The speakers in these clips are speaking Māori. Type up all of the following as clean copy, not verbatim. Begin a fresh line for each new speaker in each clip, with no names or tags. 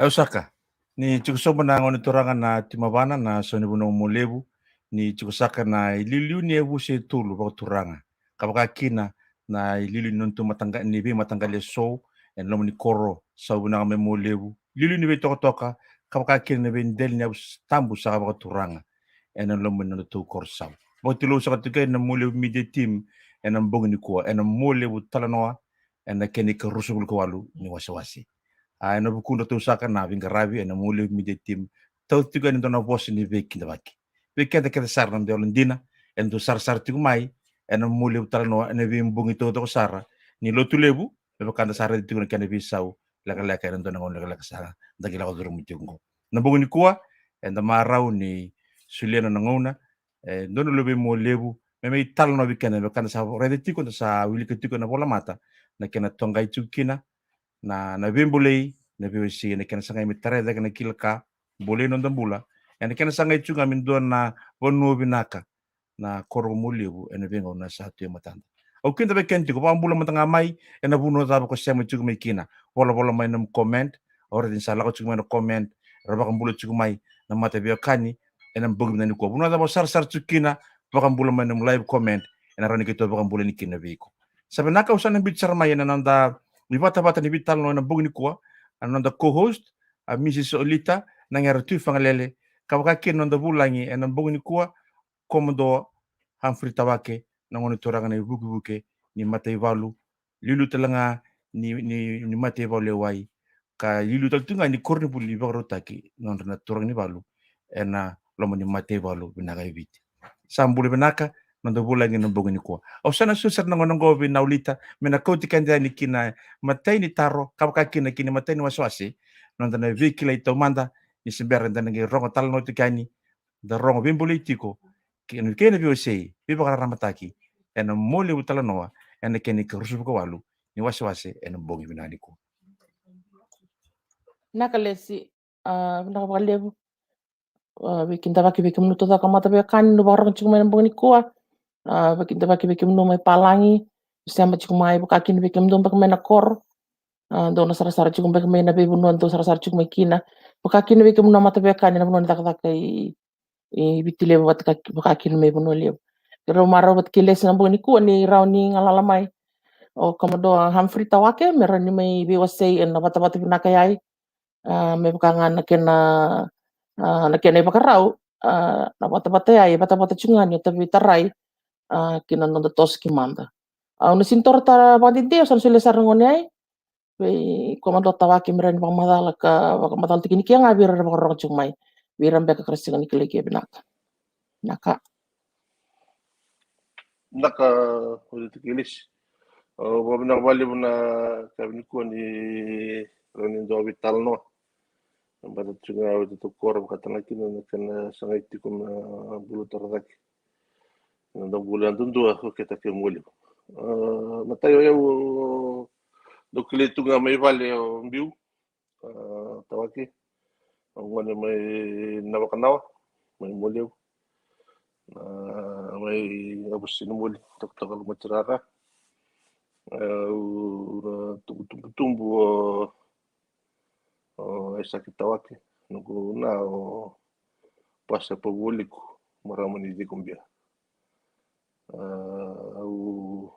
Osaka ni chikusoma na ngoni toranga na timavana na soni buno Mualevu ni chikusaka na ililiu ni evu se tulu ba turanga kabaka kina na ililiu nonto matanga ni be matangale so en lomo ni koro sa buna me Mualevu ililiu ni be toka kabaka kina ni be ndel ni tambu sa ba turanga en lomo no to korsa bo tilo sa ka na Mualevu media team en mbongi ni ko en Mualevu Talanoa en keni ka rusubul ko walu ni Wasewase na bukunda to saka na vinga ravi na mule mi de tim tau tiga ni dona vosi ni veki da baki veki da kada sar na de olindina en do sar tigu mai en mule utala no en vi mbungi to sara ni lotu lebu le kanda sara tigu na vi sau laka en dona ngon laka sara da gila ko duru mutingo na bungi ni kuwa en da marau ni suliana na ngona dona lobe mo lebu me tal no vikene be kanda sa rede tigu sa wili ke tigu na bola mata na kena tongai tukina na vimbulei na viwesi na kena sanga mitare da kena kilka bole no dambula na kena sanga chunga min don na wonu binaka na koro mulibu ena vinga na satu ya matanda au kinda be kenti ko bambula matanga mai ena buno da ko sema chunga mai kina bola mai nam comment ora din sala ko chunga mai comment raba kan bulu chunga mai na mata be kani ena bugum na ni ko buno da sar chukina bakam bulu mai nam live comment ena rani kito bakam bulu ni kina viko sabe naka usana bicara mai ena nanda ni bata ni vital no na bugni ko ananda co-host a Mrs. Olita nangera tu fangalele kabaka kin no da bulangi en bugni ko komodo Humphrey Tawake na ngoni toranga ni buke ni matay valu lilu talanga ni matay valu wai ka lilu tal tunga ni korni buli bagro taki non na torang ni valu ena lomo ni matay valu binaga eviti sambule binaka nando bulangi no bugni ko au sana susar na ngonongo binaulita mena koti kanda ni kina matay ni taro kabaka kina kini matay ni Wasewase nando na vikila itomanda ni simbera ndana ngi rongo talno tikani da rongo bimbolitiko kene bio sei biba kara ramataki ena Mualevu Talanoa ena kene ka rusubu ko walu ni Wasewase ena bongi binani ko
nakalesi nakapalevu bikinta baki bikim nuto da kamata be kan no barang cuma bongi ko bikinta baki bikim no mai palangi samba cuma ibu kakin bikim dom bak mena kor dona sara cuma bak mena be bunon do sara cuma kina bukakin bikim no mata be kan na bunon tak tak bitile wat bukakin me bunon lew pero maro bat kiles na bongi ko ni rauni ngalalamai o komodo Humphrey Tawake merani mai be wasei en bata bata binakayai me bukangan na kena bakarau na bata-bata ai bata-bata chungan yo tapi tarai kina no tos kimanda no sintor ta bandinte san sule sarangone ai be komando tawaki miran bang madala ka bang madal tikini kia ngabir bang rong chumai biram beka kresingan ikileke binaka naka
ulit kilis wabna wali buna kabni ko ni ronin do vital no bada chunga wadi to kor katana kina kana sangai tikum bulu torak ndo bulan tundu ako kita ke muli matayo yo do kile tunga mai vale o mbiu tawaki ngone mai nawakanawa mai muli mai abusin muli takal macrara tumbu esa kitawaki nugu na pasa público maramani di kumbia au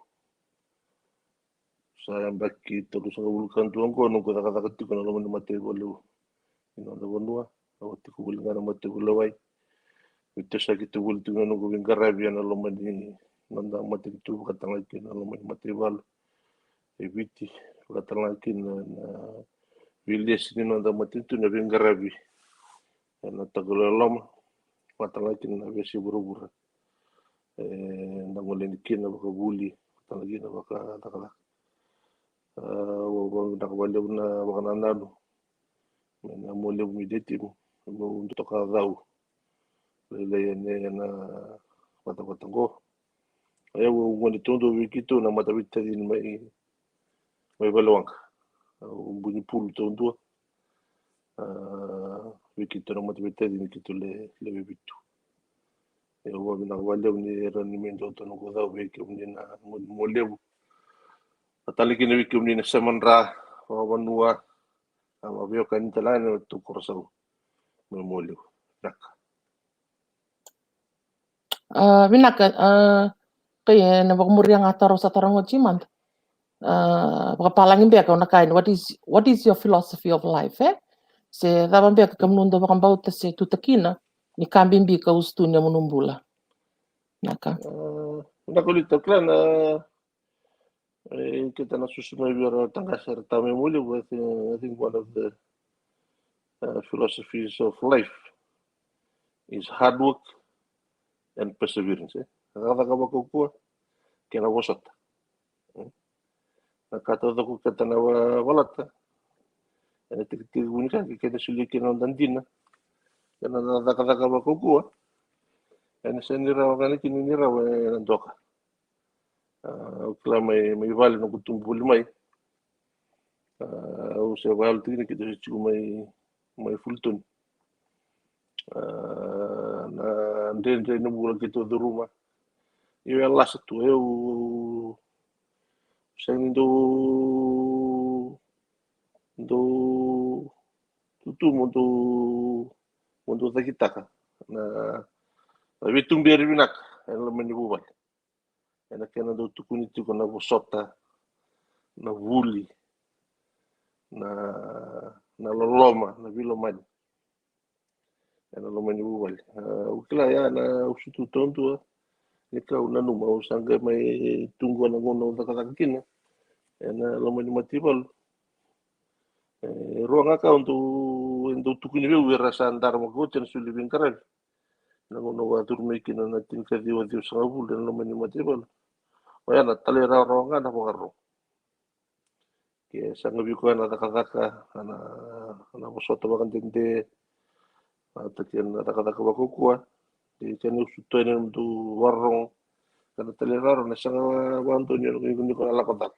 saya baki terus ngabulkan tuang ko nugu kata-kata tiku na laman mate bolu ino na bonua au tiku bulungan mate bolawai itu sakit bul tuang nugu bingarabi na laman ni nanda mate tu katang lagi na laman mate bal eviti katang lagi na viles ni nanda mate tu na bingarabi na tagulalom katang lagi na besi buru-buru nangolin kin na baka buli katang lagi na baka takala nakabaliw na baka nanalo na Mualevu mideti mo untuk ka daw layan na mata-matang ko ayaw ngunit tundo wikito na matawid din may balawang bunyi pulu tundo wikito na matawid din kito le bitu ayaw nakabaliw ni ranimento to ko daw wikito ni na Mualevu atalikin na wikito ni na samanra wanua Mabio kan talano tu korsau memolio. Nak.
Vinaka, kaya na bakumuri ang ataro sa tarang ojimant. Pakapalangin biya ka nakain, what is your philosophy of life, eh? Se daban biya ka kamnundo bakambauta se tutakina, ni kambing bi ka ustunya munumbula. Naka.
Nakulit klan kita nasusunod biar tangkasar tami memolio. I think one of the philosophies of life is hard work and perseverance. Kada ka bakukua kena bosot. Nakata ko kata na walata. Ene tikiti unika kena sulikin on dandina. Kena daka bakukua. Ene senira wakani kininira wa nandoka. Kila may vale no kutumbuli mai. Use vale tini kita sichu may fulton. Na ndende no bula kita do rumah. Eu é lá tu eu sendo tutu mundo takitaka na vitung biar binak ela menibubal ela kena do tukuniti ko na bosota na vuli na loloma na vilomad ela lo menibubal ukila ya na usutu tonto ikaw na numa usanga may tunggu na ngono takakakina ena lo menimatival ruang ka untuk tukuni be rasa andar mo ko ten sulibin karal na ngono wa turmikin na tingka diwa diwa sa bul lo menimatival waya na talera ronga na pagaro ke sanga bi ko na takakaka na bosoto bakan tende atakin na takakaka ba kuwa di kanu suto na tu warong kana talera ro na sanga wanto ni ko ala ko tak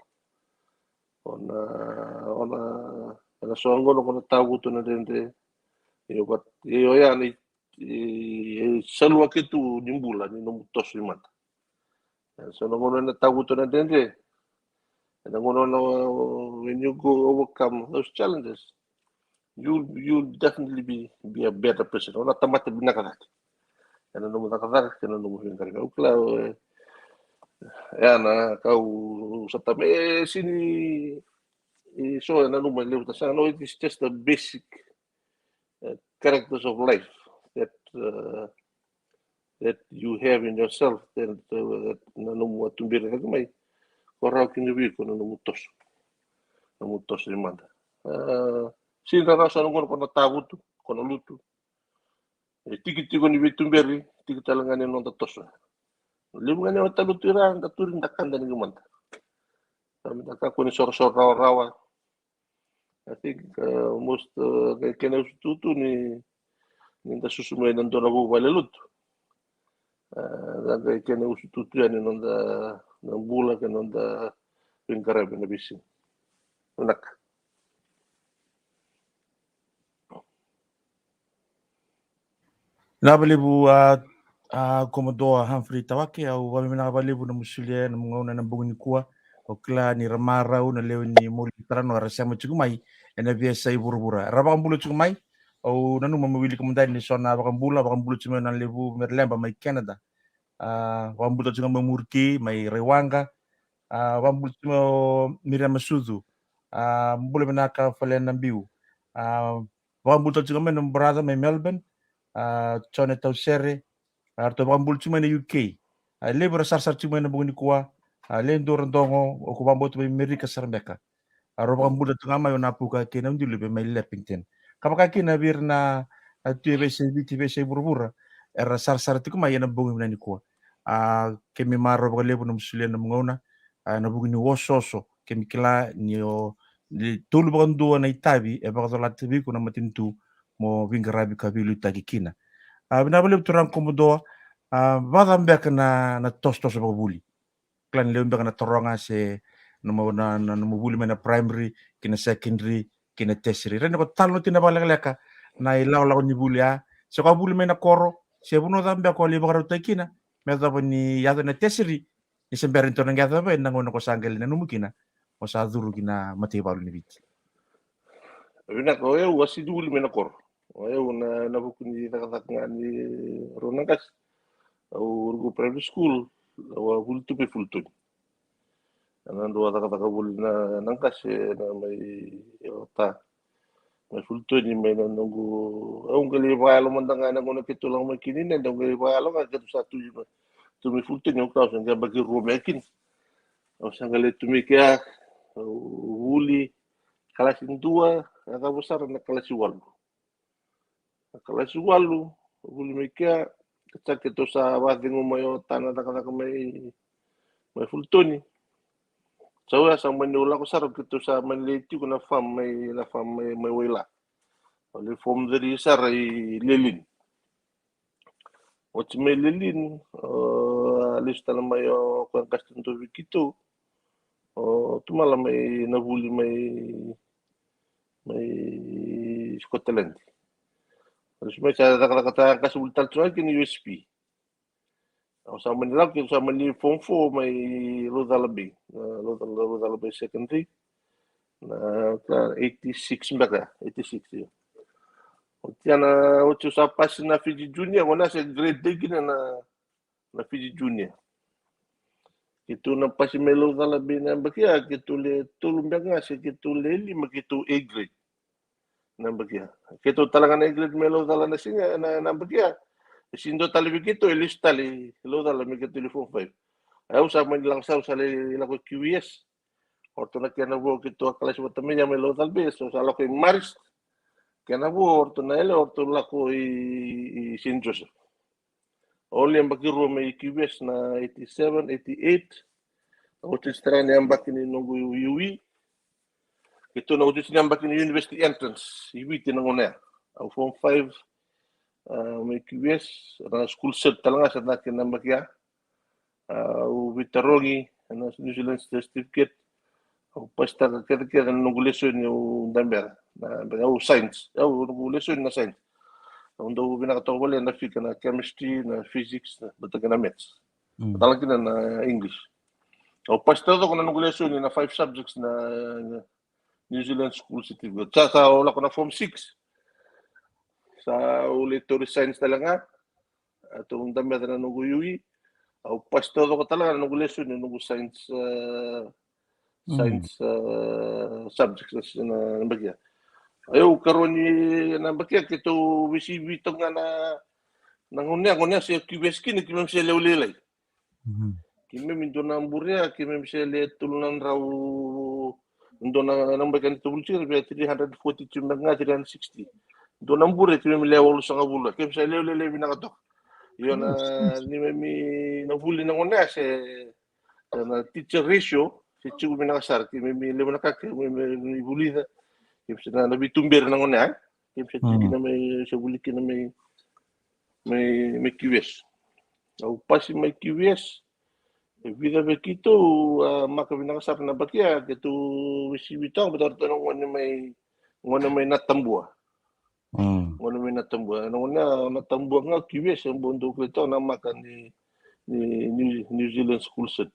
ona soango no kono tagu to na dende yo ya ni salwa ke tu nimbula ni no mutos ni mata so no ngono na tagu to na dende and ngono no when you go overcome those challenges you'll definitely be a better person ona tamata binakadak and no mutakadak kana no muhingar ka ukla ya na kau satame sini so na no Mualevu Talanoa, it is just the basic characters of life that you have in yourself that na no matumbira ka mai korau kini ko na mutos ni manda sinra rasa no kono tabutu kono lutu tiki ni bitumberi tiki talangane no toso limungane o talutu ira taturin takanda ni manda kami takako ni sor rawa I think most kena usutu ni ninda susumay nando na buwalelut. Daga kena usutu yan nanda ng bula ka nanda pingkarabi na bisin. Anak.
Nabalibu Komodoa Humphrey Tawake au wami nabalibu na musulia na mga una ng bungin kuwa o kila ni Ramarau na leo ni Mualevu Talanoa rasama chugumai ena biasa ibura-bura. Rabakambulu chugumai au nanu mamawili kumandani ni sona bakambulu chugumai na Levu Merlemba mai Canada. Wambulu chugumai Murki mai Rewanga. Wambulu chugumai Miriam Masudu. Mbulu menaka Falen Nambiu. Wambulu chugumai ng brother mai Melbourne. Chone Tausere. Arto bakambulu chugumai na UK. Lebu rasar chugumai na bungin kuwa. Lendo randongo o kubamboto mai Amerika Sarambeka. Arobang bulat ngama yo napuka kena undi lebe mai lepingten. Kapag kina bir na TBC burubura era sar tiku mai na bungi na nikuwa. Kemi maro ba lebu na musulia na mngona na bungi ni wososo kemi kila ni tulu ba ndua na itabi e ba la tibi kuna matintu mo vingarabi kabilu tagikina. Binabale turang komodoa badambek na tos ba buli. Klan leo mbeka na toronga se na buli na primary kina secondary kina tertiary rene ko talo tina balaleka na ilaw ni bulia so ka buli na koro se buno dambe ko liba karo takina meta ni yato na tertiary ni semberin to ngata ba nangono ko sangel na numukina o sa duru kina mati balu ni bit
Vina ko eu wasi dulu menakor. Eu na bukuni tak ni ronangkas. Au urgu private school. Au fultu pe fultu. Anan dua tak bul na nangkas na may ta. May fultu ni may nunggu. Au ngali baalo mandanga na ngono kitulang may kinin na ngali baalo ka katu satu juga. Tu may fultu ni ukau sanga bagi rumekin. Au sanga le tu mikia uli kelas 2, agak besar na kelas 8. Kelas 8, uli mikia kecak itu sa watingu mayo tanah tak may fultoni. Sawa sa manula ko sarap kito sa manliti ko na farm may wala. Oli form dari sar ay lilin. What's may lilin lista na mayo kung kastan to kito. Tumala may nabuli may Scotland. Terus may sa kata kasultan tuan kini USP. Sa Manila kini sa Manila form 4 may Roda Labing secondary. Na 86 mbaka 86 yo. Tiana ocho sa pas na Fiji Junior wala sa grade 3 gina na Fiji Junior. Itu na pas may Roda Labing na bakia kitu le tulong nga sa kitu le 5 kitu A grade. Nambagia. Kito talaga na grade melo dala na singa na nambagia. Sindo tali bikito ilis tali lo dala mi kito telefon 5. Ayaw sa man lang sa lako QS. Orto na kaya na bo kito kelas bataminya melo dalbe so sa lako Maris. Kaya na bo orto na ele orto lako i Saint Joseph. Oli ang bakiro may QS na 87, 88. Orto strani ang bakini nungu UI. Ito na utos niya bakin university entrance. Ibiti na nguna. Ang form 5 may QS na school cert talaga sa natin na bakya. Ubitarongi na New Zealand certificate. Ang pasta kaya nung lesson yung number na science. Nung lesson na science. Ang daw binakataw wala na fika na chemistry, na physics, na bataga na maths. Talaga na English. Ang pasta daw ko na nung lesson na 5 subjects na New Zealand School Certificate. Sa wala ko na Form 6. Sa ulitary science talaga. At ang dami na nunguyuwi. Ang pasto ko talaga nung lesson nung science subjects na bagya. Ayaw karon ni na bagya kito WCB to nga na nangunya sa QS kin kimem siya lewlelay. Kimem indo na amburya kimem siya letulunan raw Ndo na bagian itu bulcir biar 342 nga 360. Ndo na mbure kami level sa ngabula. Kaya sa level binakatok. Yun ni may nabuli na una sa na teacher ratio si chigo binakasar kami may level na kak may buli na. Kaya sa nabitumber na una. Kaya sa chigo na may sa buli na may QS. Au pasi may QS. Vida begitu maka binakasar na bakia gitu wisibitang betul-betul ngone may natambua. Ngone may natambua. Ngone natambua nga QS ang bondo ko ito na makan ni New Zealand School Set.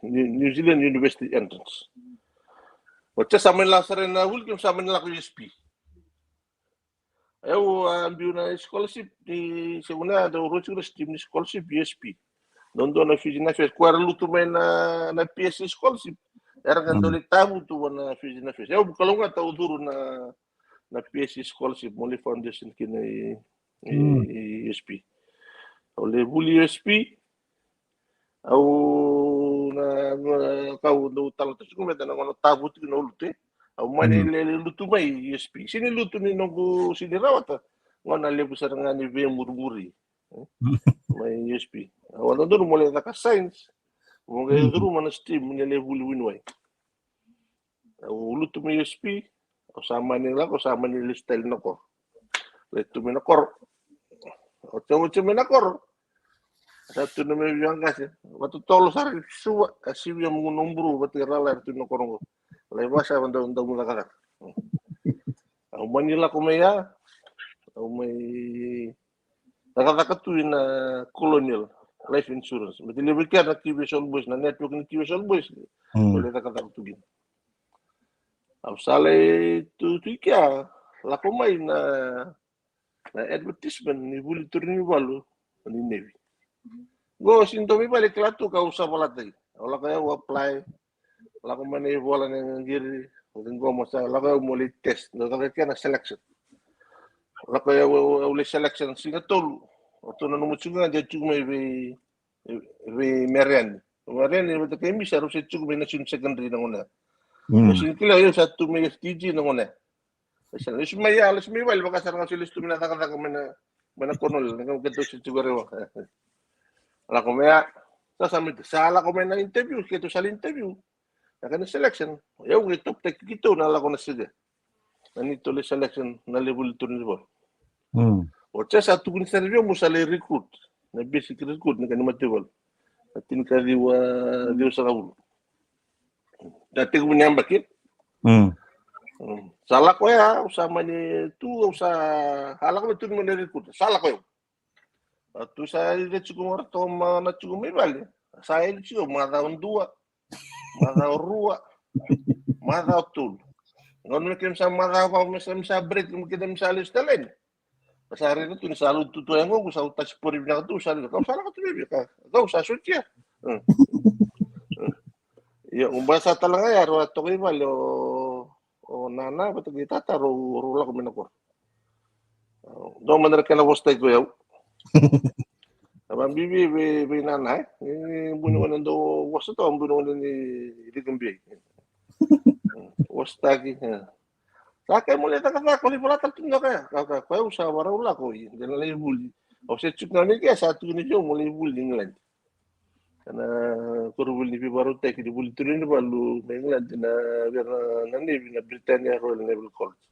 New Zealand University Entrance. Wacce sa amin lang sa rin na hulkim sa amin lang ko USP. Ayaw ambiyo na scholarship ni segunda daw rocho na steam ni scholarship USP. Doon na Fiji na Fes. Kuwara luto may na PSC scholarship. Era nga dolik tabu to na Fiji na Fes. Yaw, bukalong nga tao duro na PSC scholarship. Muli foundation kina USP. Ole buli USP. Aw na kau do talo to kumeta na kono tabu to no lute. Aw manile luto may USP. Sini luto ni nungu sinirawata. Ngona lebu sa nga ni ve murmuri. May USP. Wala doon mulai naka-science. Mga doon man steam nila win-win. Ulo to may USP. Kasama nila style na ko. Leto may nakor. Ocho may nakor. Satu na may biyang kasi. Matutolo sa rin. Suwa. Kasi yung mga numbro. Batirala ito na korong ko. Walay basa. Wanda mula kakak. Ang Manila kumaya. Ang may nakakatuwin na colonial life insurance. Matilibre na QS All Boys, na network ng QS All Boys. Wala nakakatuwin. Au sale tu kia la ko mai na advertisement ni buli turini walu ni nevi. Go sinto mi balik latu ka usa palatai. Ola ka eu apply. La ko mane bola nang giri. Go mo sa la ka mo li test. No ka na selection. La ko eu li selection singa tolu. O to no mo tsunga de tsunga vi merian. Merian ni betul kami bisa harus tsunga national secondary nangona. Sin kila eu satu me STG nangona. Isa maya alas mi wal baka sarang silis tu mina taka mana konol nang ketu tsunga rewa. La ko mea sa samit sala ko na interview ketu sal interview. Nakana selection. Eu ke top tek kito na la ko na sige. Nanito le selection na level tu ni bo. O sa tu kun interview mo sa le recruit. Na basic recruit na kanima tebol. Atin ka diwa sa kaul. Dati ko niya bakit? Salah ko ya usama ni tu usa hala ko tu mo na recruit. Salah ko. Tu sa ile chuko to na chuko me vale. Sa ile chuko mada undua. Mada rua. Mada tul. Ngon me kem sa mada pa me sa break me kem sa alis talen. Pasari na tu ni salu tu yang ko sa touch por ibna tu sa ko sala ko tu be ka. Ko sa sutia. Ya umbasa talaga ya ro to ko vale o nana betul kita taruh rula ko menakor. Do manera que na vostay ko yaw. Abang bibi be nana ni buno nando wasta to buno ni digambi. Wasta ki. Saka mo leta ka ko ni pala tatunga ka. Ka usa warula ko yi. Dala le buli. O se chuk na ni ka sa tu ni jo mo le buli nglan. Kana kurubul ni baru tek di buli turin balu England na nani na Britannia Royal Naval College.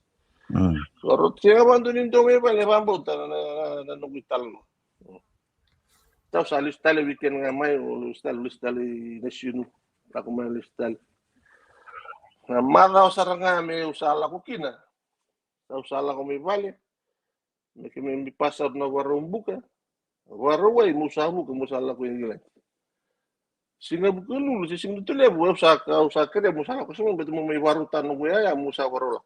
Kalau siapa bantu ni dong apa le bambu na nunggu Talanoa. Tahu salis tali weekend ngamai lus tali nasional. Aku main lus tali. Na mada sarang ngame usala ko kina. Tahu sala ko may vale. Me que me pasa na warung buka. Waraway musahu ko musala ko yung singa bukulu si singa tu lebu usa kere musala ko sumo betu may warutan no ya musa warola.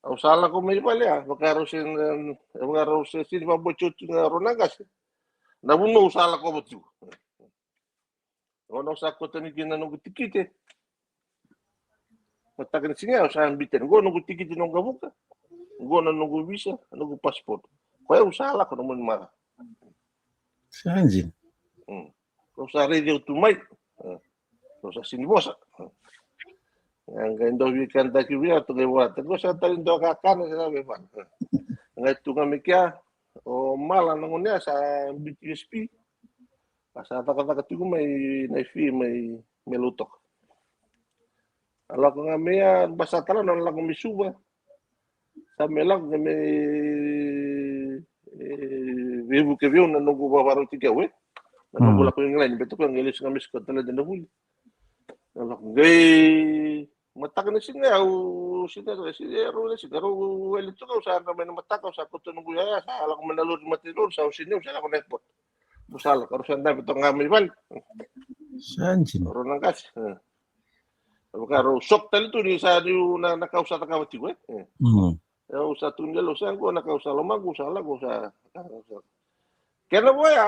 Usala ko may vale bakaro sin babochot nga ronagas. Nabuno usala ko betu. Ono sa ko tani kina no tikite. Matakan singa usa ambiten go no tikite no gabuka. Go na no visa no passport. Ko usala ko no mara.
Sanjin.
Kau sa radio tu mai. Kau sa sinibosa. Yang kendo weekend tak kibia tu lewat. Kau sa talin do kakan sa bevan. Ngai tu kami kia o mala nangonia sa BTSP. Sa taka tu mai na fi mai melutok. Ala ko ngamia basa tala non la komisuba. Sa melang kami vivu ke viu na nungu babaru tiga we. Nunggu la ko yung lain betul ko ang ilis kami sa tala din na huli. Ala ko gay matak na singa o sinero elito ko sa kami na matak sa ko tunong ya sa ala ko manalur matinur sa usinyo sa ko netbot. Busala karo sa ndam to ngami bal.
Sanjin.
Ro nang kas. Karo sok tali tu ni sa diu na nakausa ta kawati ko. Eu sa tunelo sa ko nakausa lomago sa lago sa. Kaya boy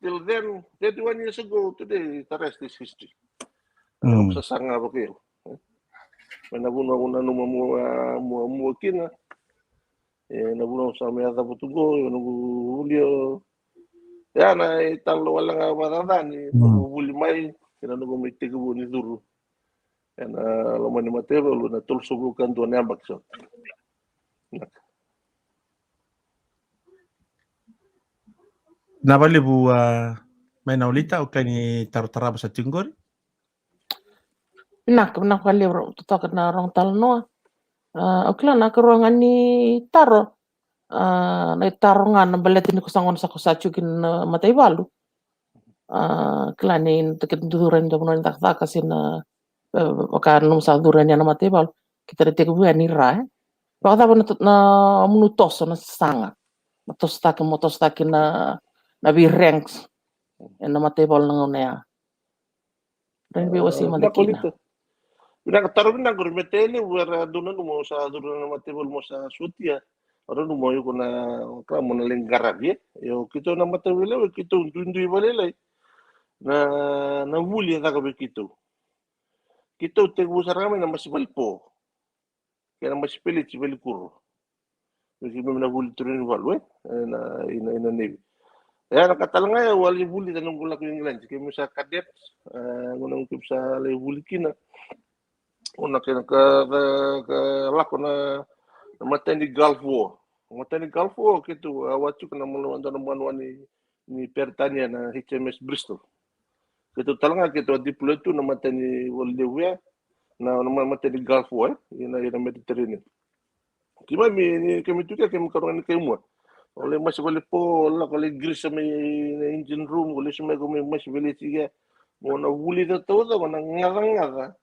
till then, 31 years ago today, the rest is history. Sa sanga ba kayo? Nabuno ako na numuwakin na. Nabuno sa may ata putugo, nagulio. Yan ay talo wala nga matadan. Naguli may, kinanong may tigabu ni Duro. Yan laman ni Mateo, na tulsubukan doon niya bakso.
Nabali bu may naulita o kani tarutara sa tinggol?
Nak kali tutok na rong Talanoa. Okla na karuangan ni taro. Na taro nga na baletin ko sangon sa kusachukin matay balu. Klanin tiket duran do non takta kasi na baka nung sa duran ya na matay balu. Kita rete ko ni ra. Baka na minutos na sanga. Motostakin na ranks na matay balu nang una. Ren bi wasi madakina.
Pinakataro pinang metele wera dona mo sa dona matebol mo sa sutia. Ora no mo yo na kamo na lengarabi yo kito na matawile kito ndundui balelai na wuli ta ka kito. Kito te busarame na masibalpo. Kaya na masipilit si balikuro. Kasi may na wuli turin walwe na ina nevi. Ya nakatalanga ya wali wuli tanong ko lang yung lanci. Kaya mo sa kadet ngunang kip sa lay wuli kina. Una kaya ka lako na matay ni Gulf War. Matay ni Gulf War kito awatsu kana mo na manwan ni Pertania na HMS Bristol. Kito talanga kito deploy tu na matay ni Waldewa na matay ni Gulf War ina Mediterranean. Kima mi kami tu kami karongan kay mo. Oleh mas boleh po la kali grease sa may engine room oleh sa may mas boleh siya mo na wuli na to na ngarang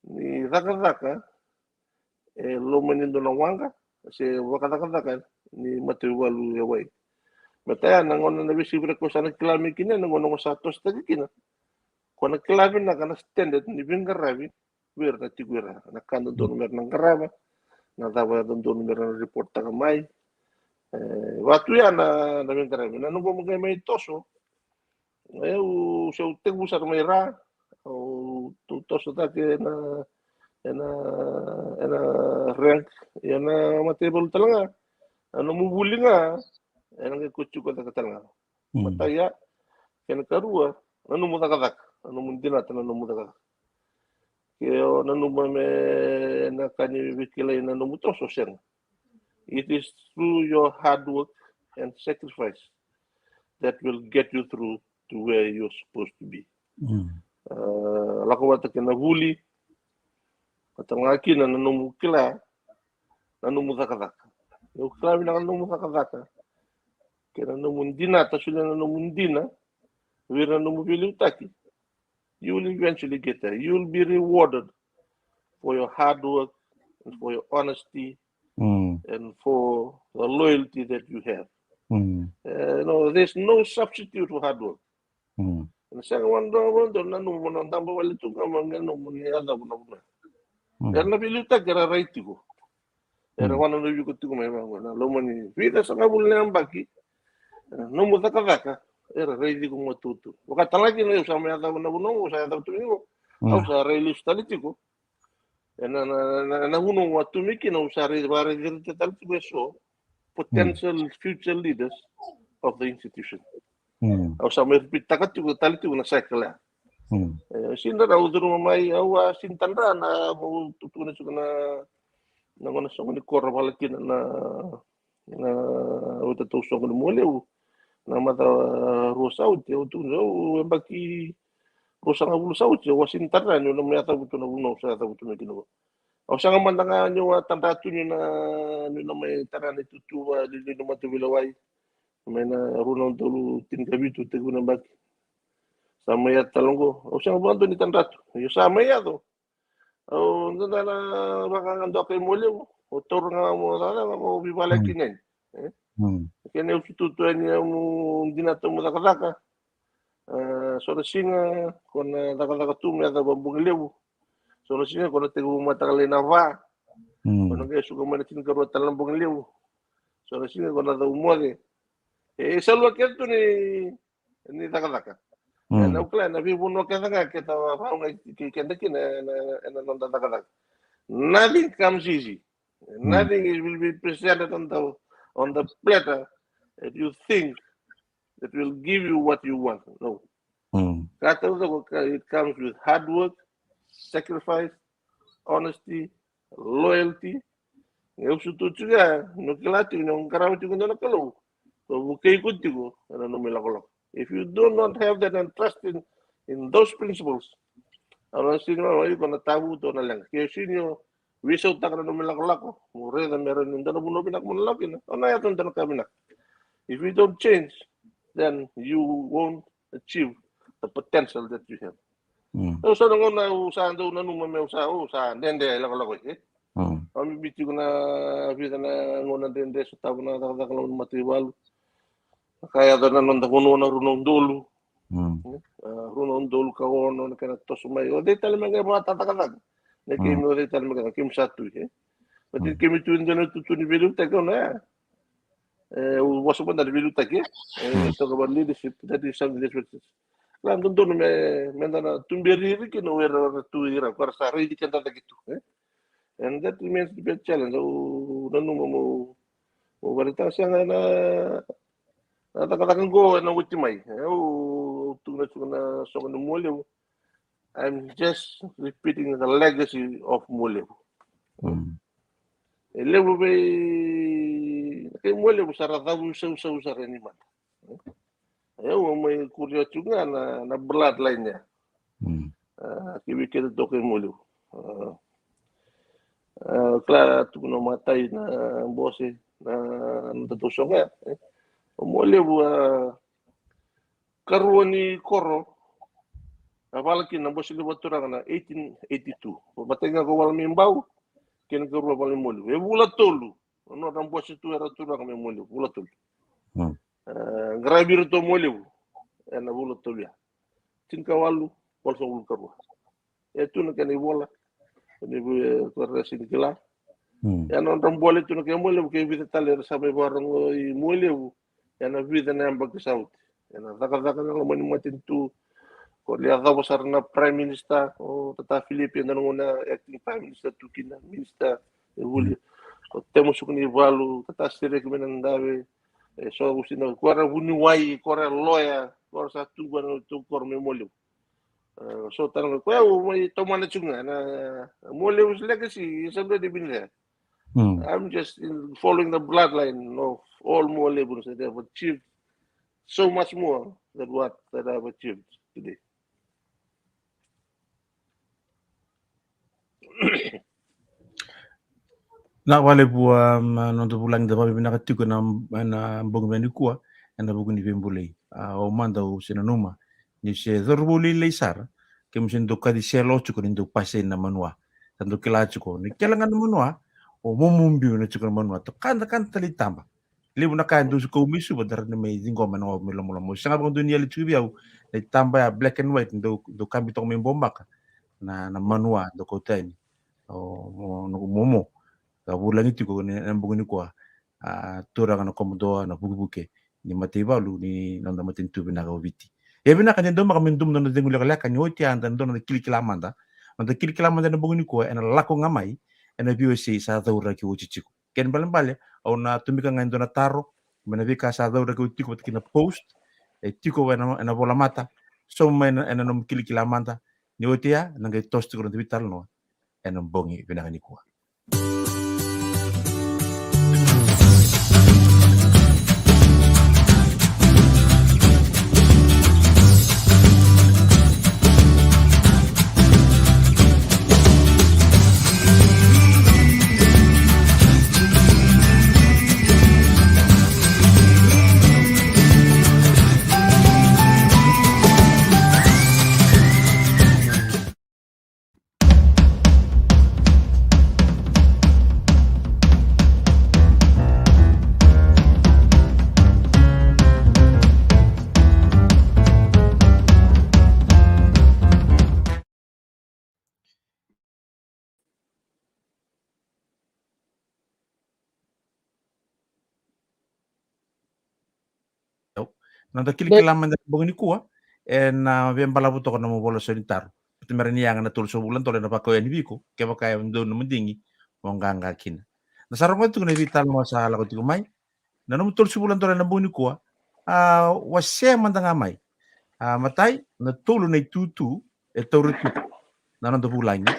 ni raka lo menindo na wanga kasi wakata ni matiwalu yawai mataya nangon na bisi ko sa nagklami kina nangon sa tos tagi kina ko nagklami na kana standard ni bingarabi wer na tigwera nakando don mer nang karaba na tawa don mer na report ta kamay watu ya na bingarabi na nung mo may toso eu se eu tenho usar mai ra o toso ta ke na rank na matebol talaga ano mubuli nga ang kutsu ko talaga mataya ken karua ano mo takadak ano mo dinat ano mo takadak kaya ano mo me na kanyi bikilay na ano mo to so sen it is through your hard work and sacrifice that will get you through to where you're supposed to be lako wata ken huli Katangaki na nanumukila nanumudakadaka. Yung klabi na nanumudakadaka. Kaya nanumundina, tasula nanumundina, wira nanumubili utaki. You will eventually get there. You will be rewarded for your hard work and for your honesty and for the loyalty that you have. There's no substitute for hard work. Sa wando nanumundamba wali tunga mga nanumundiyada buna. Karena biluta kira raitigo. Era wana no yuko tigo mai bangona. Lomani vida sanga bulne ambaki. No muda kaka. Era raitigo motutu. Wakatala kino yo sama yata buna buno sa yata tumingo. Au sa railis talitigo. Na huno watu miki na usare bare dirte talitigo so potential future leaders of the institution. Au sa mer pitaka talitigo na cycle. Sinda na uduro mai awa sintandra na tutuna na ngona so ni korra balakin na uta to so ni Mualevu na mata rosau te utuno baki rosa nga bulu sau te wasintandra no na mata utuna buno sa ta utuna kino au sanga mandanga nyo tanda tu na mai tarane tutu di no mata bilawai mena runo tolu tinkabitu te guna baki sama ya talongo o siya bando ni tandato yo sama ya do o nda na baka ngando kay Mualevu o tor nga mo dala mo bibala kinen kene ututu ni mo dinato mo dakadaka so singa kon dakadaka tu me da Mualevu so singa kon te mo matakale na va kon nga suka man tin karo talang Mualevu so singa kon da umode salwa ketu ni dakadaka na ukla na vivo no kaya kita faunga kenda kina na nonda dakada. Nothing comes easy. Nothing will be presented on the platter that you think that will give you what you want. No. It comes with hard work, sacrifice, honesty, loyalty. Eu sutu juga no kilati no karau juga no kalau. So bukai kutigo na no milagro. If you do not have that and trust in those principles, ano sino ay ko na tabu to na lang. Kaya sino wiso ta kana milako mure da meron nda no buno pinak mo lakin. Ano ya ton tan kaminak. If you don't change, then you won't achieve the potential that you have. So nung na usahan daw na nung may usahan dende lako eh. Kami biti ko na vida na ngona dende so tabu na dakala matiwal. Kaya doon na nung na runong dolo. Runong dolo ka ono na kaya to sumay. O di tali mga mga tatakadag. Na kemi ore tal mga kemi satu eh. Pati kemi tu ndona tu ni velu ta kona. Was pun dari velu ta ke. Talk about leadership that is something different. Lang doon me na tumberi ri ke no era tu ira para sa ri di kanta gitu eh. And that remains to be a challenge. Nanu mo barita siya nga na takatakan ko na utimay. Tungna na so na Mualevu. I'm just repeating the legacy of Mualevu. Levu be kay Mualevu saradabu sa rin man. May kuryo juga na bloodline niya. Kiwi kita to kay Mualevu. Klara tu no matay na bose na natutusok nga. Mualevu karuan ni Koro. Apalagi na bose liwat turang na 1882. Batay nga ko wala mimbaw. Kinakaruan pala Mualevu. Wala tolu. Ano ang bose tu era turang may Mualevu. Wala tolu. Grabe rito Mualevu. Na wala tolu ya. Tinkawalu. Wala sa wala karuan. Ito na kaniwala. Ini korre sinikila. Yan ang boleh tu nak Mualevu kay vida taler sampai barang Mualevu. Yan ang vida na ambag saut. Yan ang dakar na laman matin tu. Ko liya ka besar na prime minister o tata Philippine na nguna acting prime minister tu kina minister Uli. Ko temos ni valu tata sire que menandawe. So usina kuara uniwai kuara lawyer kuara satu gua tu kor Mualevu. So tanong ko may tomana chunga na Mualevu's legacy is already been there. I'm just following the bloodline of all Mualevus that have achieved so much more than what that I've achieved today.
Na wale bua nonto bulang da babi nakatiko na mbong beni kuwa na bugu ni bembulei o manda o sinanuma ni se zorbuli leisar ke musin do kadi selo chuko ni do pase na manua tanto kila chuko ni kelangan na manua o mumumbi na chuko na manua to kanta tali tamba libu na kan do ko misu badar na may zingo man o milo mo sanga bang dunia li chubi au le tamba ya black and white do kambi to me bombaka na manua do ko tani o no momo ka bulan itu ko ni ambong ni ko turang na komodo na bubuke ni matibalu ni nanda matin tu bina ka viti e bina kan ndo makamindum na dengul ka kan yoti anda ndo na kiliklamanda na mbong ni ko en lako ngamai en biwesi sa daura ki uchichiko ken balambale au na tumika ngando na taro menavika sa daura ki utiko kina post e tiko na bola mata so men en no kiliklamanda ni otia na ngai tosti ko vital no en mbongi bina ni ko. Nanda kilikalaman na bongini kuwa na bembala buto ko na mo bolo solitar pati meron yang na tulso bulan tole na pakoy ni biko kaya kaya ndo no mendingi monganga kin na sarong ko na vital mo sa hala ko tigumay na no tulso bulan tole na bongini kuwa wasya man nga may matay na tulo na tutu tawritu na nando bulangi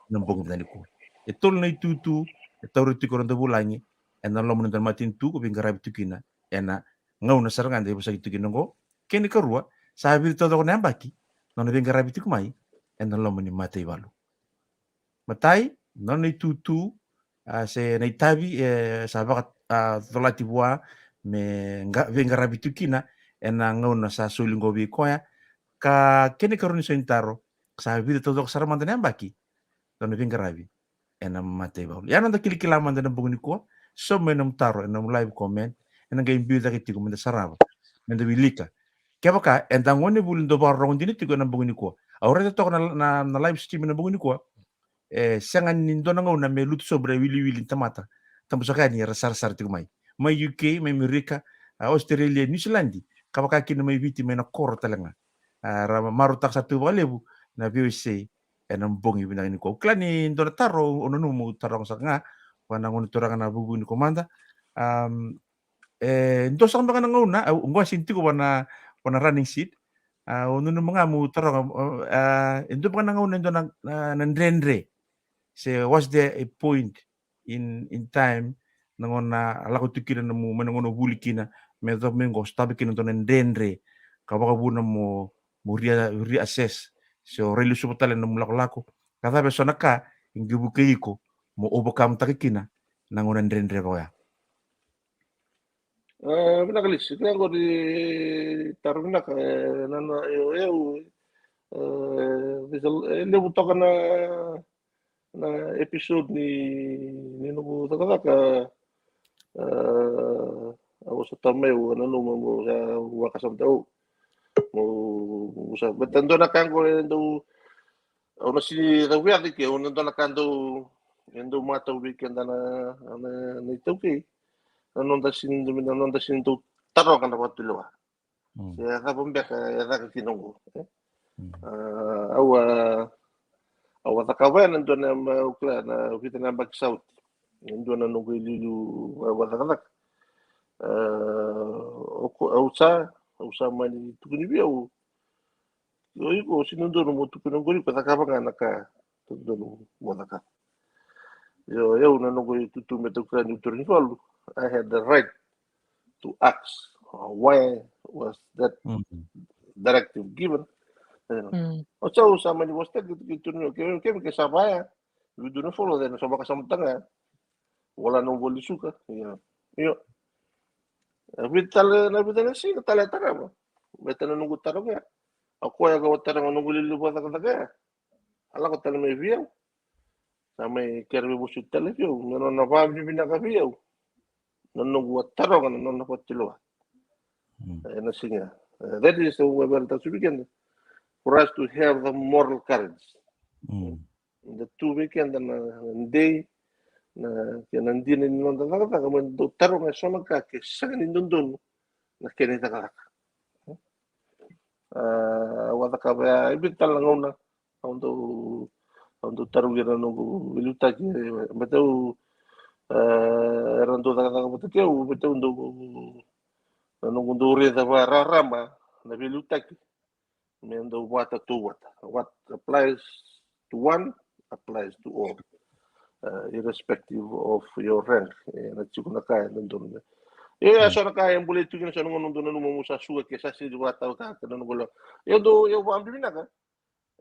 ng bongini ko tulo na tutu tawritu ko nando bulangi na lo mo nando matin tu ko bingarabi tukina na ngau na sarangan de basa gitu ginongo keni karua sabi todo ko nambaki nono venga rabiti kumai en lo mani matay walu matay nono tutu se naitabi sabakat tolati bua me venga rabiti kina en ngau na sa sulingo bi koya ka keni karuni sentaro sabi todo ko saramanda nambaki nono venga rabi en matay walu yan anda kilikilaman de bugni ko so menum taro en live comment en nga imbiuda kiti ko menda saraba menda wilika kaya ka entang woni bulin do barong dini tigo na bugni ko awre to na live stream na bugni ko sangan nindona ngona me lutu sobre wili tamata tambusaka ni rasar tigmai mai UK mai Amerika Australia New Zealand kabaka kina mai viti mai na kor talanga rama maru tak satu Mualevu na VOC na mbongi bina ni ko klani ndona taro ononu mu tarong sanga wana ngoni toranga na bubu ni komanda ndo sang baka ngona ngwa sinti ko wana running seat ononu mga mu tarong ndo baka ngona ndo na ndrendre. So was there a point in time nangona alako tukira na mo manangono bulikina medo mengo stabi kina to ndendre kabaka buna mo reassess so relu subutale na mulako kada be sonaka ingibu keiko mo overcome takikina nangona ndendre boya
Pinakalis, kaya ko di taruna ka nana lebu toka na episode ni nubu taka ako sa tamay mo sa wakasam tao mo sa betando na kango endo ono si tawia ke ono na kando endo mata weekend na itoke nonda sin tu taro kan dapat dulu ya ka bombe ka ya ka kinongo awa takawan ndo na ukla na kita na baksaut ndo na nungu lilu awa takadak usa mani tukuni biau yo ko sinundo no tukuni ngori pa takabanga naka tundo mo naka yo na nungu tutu metukra ni turni falu I had the right to ask why was that directive given. So somebody was taking to know que sabaya we do not follow them so baka samtanga wala nang boli suka yo vital si tala tara mo beta na nungu tarong ya ako ya gawa tarong nungu lilubo taka ala ko tala may view sa may kerbe busut tala view meron na family binaka view nungu tarong na napatilo na singa that is the way to begin for us to have the moral courage the 2 weekend and day na kinandin ni nonda taka man do tarong sa magka ke sangan indundun na kinita ka wala ka ba ibital ngona ando tarong gira nungu biluta ki beto rando taka beto ke beto nungu dure da rarama na biluta ki mendo what applies to one applies to all irrespective of your rank na chukuna kaya nandun so na kaya boleh tu kina sa nung nandun na mo sa suga kesa si wata ka na ngulo yo ambi binaka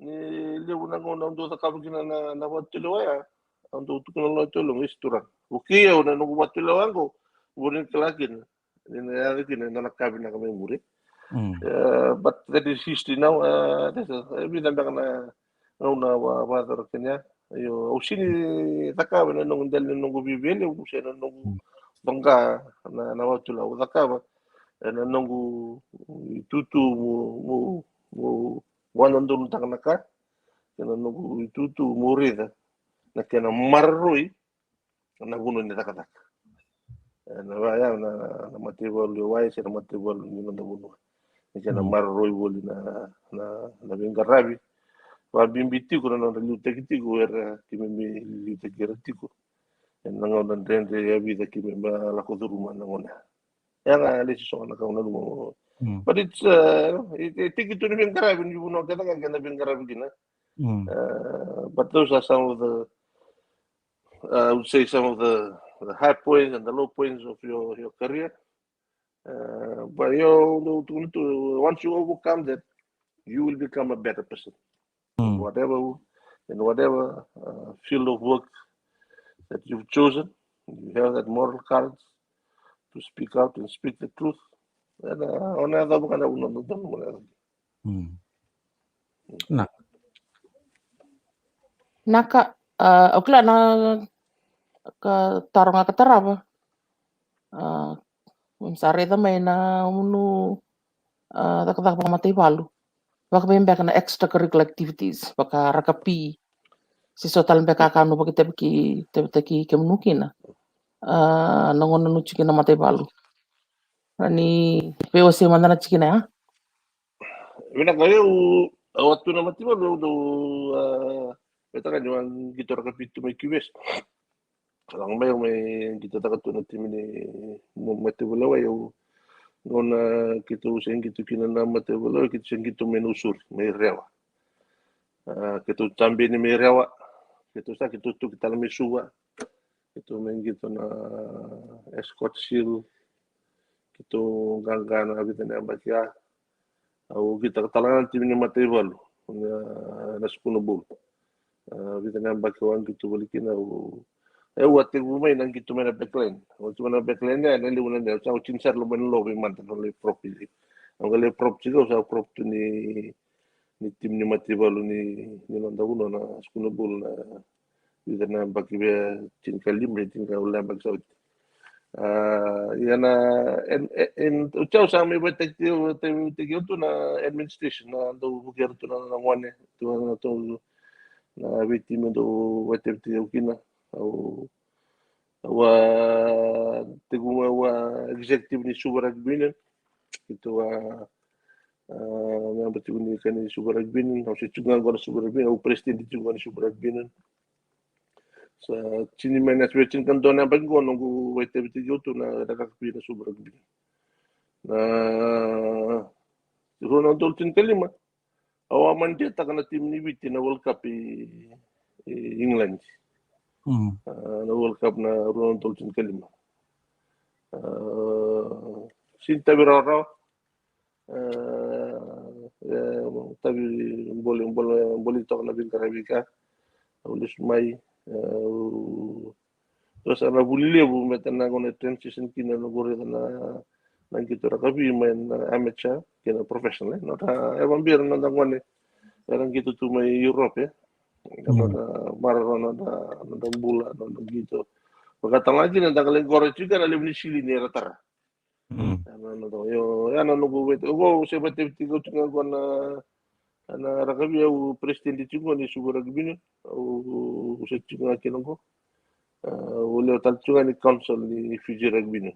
ni lewu na ngona ndo ta kabugina na watulo ya ando tukuna lo tulo istura ukiyo na nung watulo wango burin kalakin ni na kina na kabina kami muri but that is history now. This is every time na water kanya. Yo usini takawa na nung dal nung bibili usi na nung bangga na watula takawa na nung tutu mo wanandun taknaka na nung tutu murida na kena marrui na guno ni takatak. Na waya na matibol Wasewase na matibol ni nandun na marroi woli na bingarabi wa bimbiti ko na luta kitiko era kimi luta kirtiko en ngona ndende ya vida kimi ba la koduruma ngona ya nga lesi so na kauna lumo but it's tikito ni bingarabi ni buno kata ka bingarabi kina but those are some of the I would say some of the high points and the low points of your career. But once you overcome that, you will become a better person. In whatever field of work that you've chosen, you have that moral courage to speak out and speak the truth. And
Naka, okla na ka tarong ka taraba. Sare da may na unu taka pamatay palu. Baka may na extracurricular activities, baka rakapi. si sotal beka kanu baki tebiki kemnukina nongon nu chikina mate balu ani POC mandana chikina ya
Wena kaya waktu nama tiba do kita kan cuma gitu orang pitu mai kibes. Kalau mai kita tak tu nanti ini mati bola wa yo ngona kita usain gitu kina nama mati bola kita usain gitu menusur mai rewa. Kita tambi ni mai rewa. Kita tu kita lami suwa. Kita main gitu na escort seal. Kita ganggan abis ni ambasia. Au kita katalangan tim ni mati bola. Na sepuluh bol. Kita ni ambakawan gitu balikin au waktu main nang gitu main backline. Waktu main backline ni ada libunan dia. Saya cincang lumayan low mantan oleh prop ini. Angkali prop juga usah prop tu ni tim ni mati balu ni nanda uno na 10 bol na kita na bagi dia cincang lima cincang ulang bagi saud. Yana en ucau sama ibu tekio tu na administration na do bukiar tu na ngwane tu na victim do wete kina au wa teguma wa executive ni subarak binen itu yang betul ni kan ni subarak binen au secungan gora subarak binen au presiden juga ni subarak binen sa chini menas wecin kan dona bango nunggu wete tu na daga binen subarak binen na Ronald Dolcin kelima awaman dia takana tim ni witi na World Cup England na World Cup na Ronald Dolcin kelima Sinta birara tabi boleh tok na bin karabika ulis mai terus ana bulile bu metana ngone transition kina no gore na nang kita rakabi main amateur kina professional no ta ewan bir na ngone orang gitu tu mai Europe ya karena marah na bula no gitu Pagkatang lagi nanti kalau gore juga na lebih sili ni ratara ano to yo ano no buwet go se bate tigo tinga ko na rakabi au president tingo ni sugura gibini au se tinga kinongo wala tal tinga ni council ni Fiji rugby ni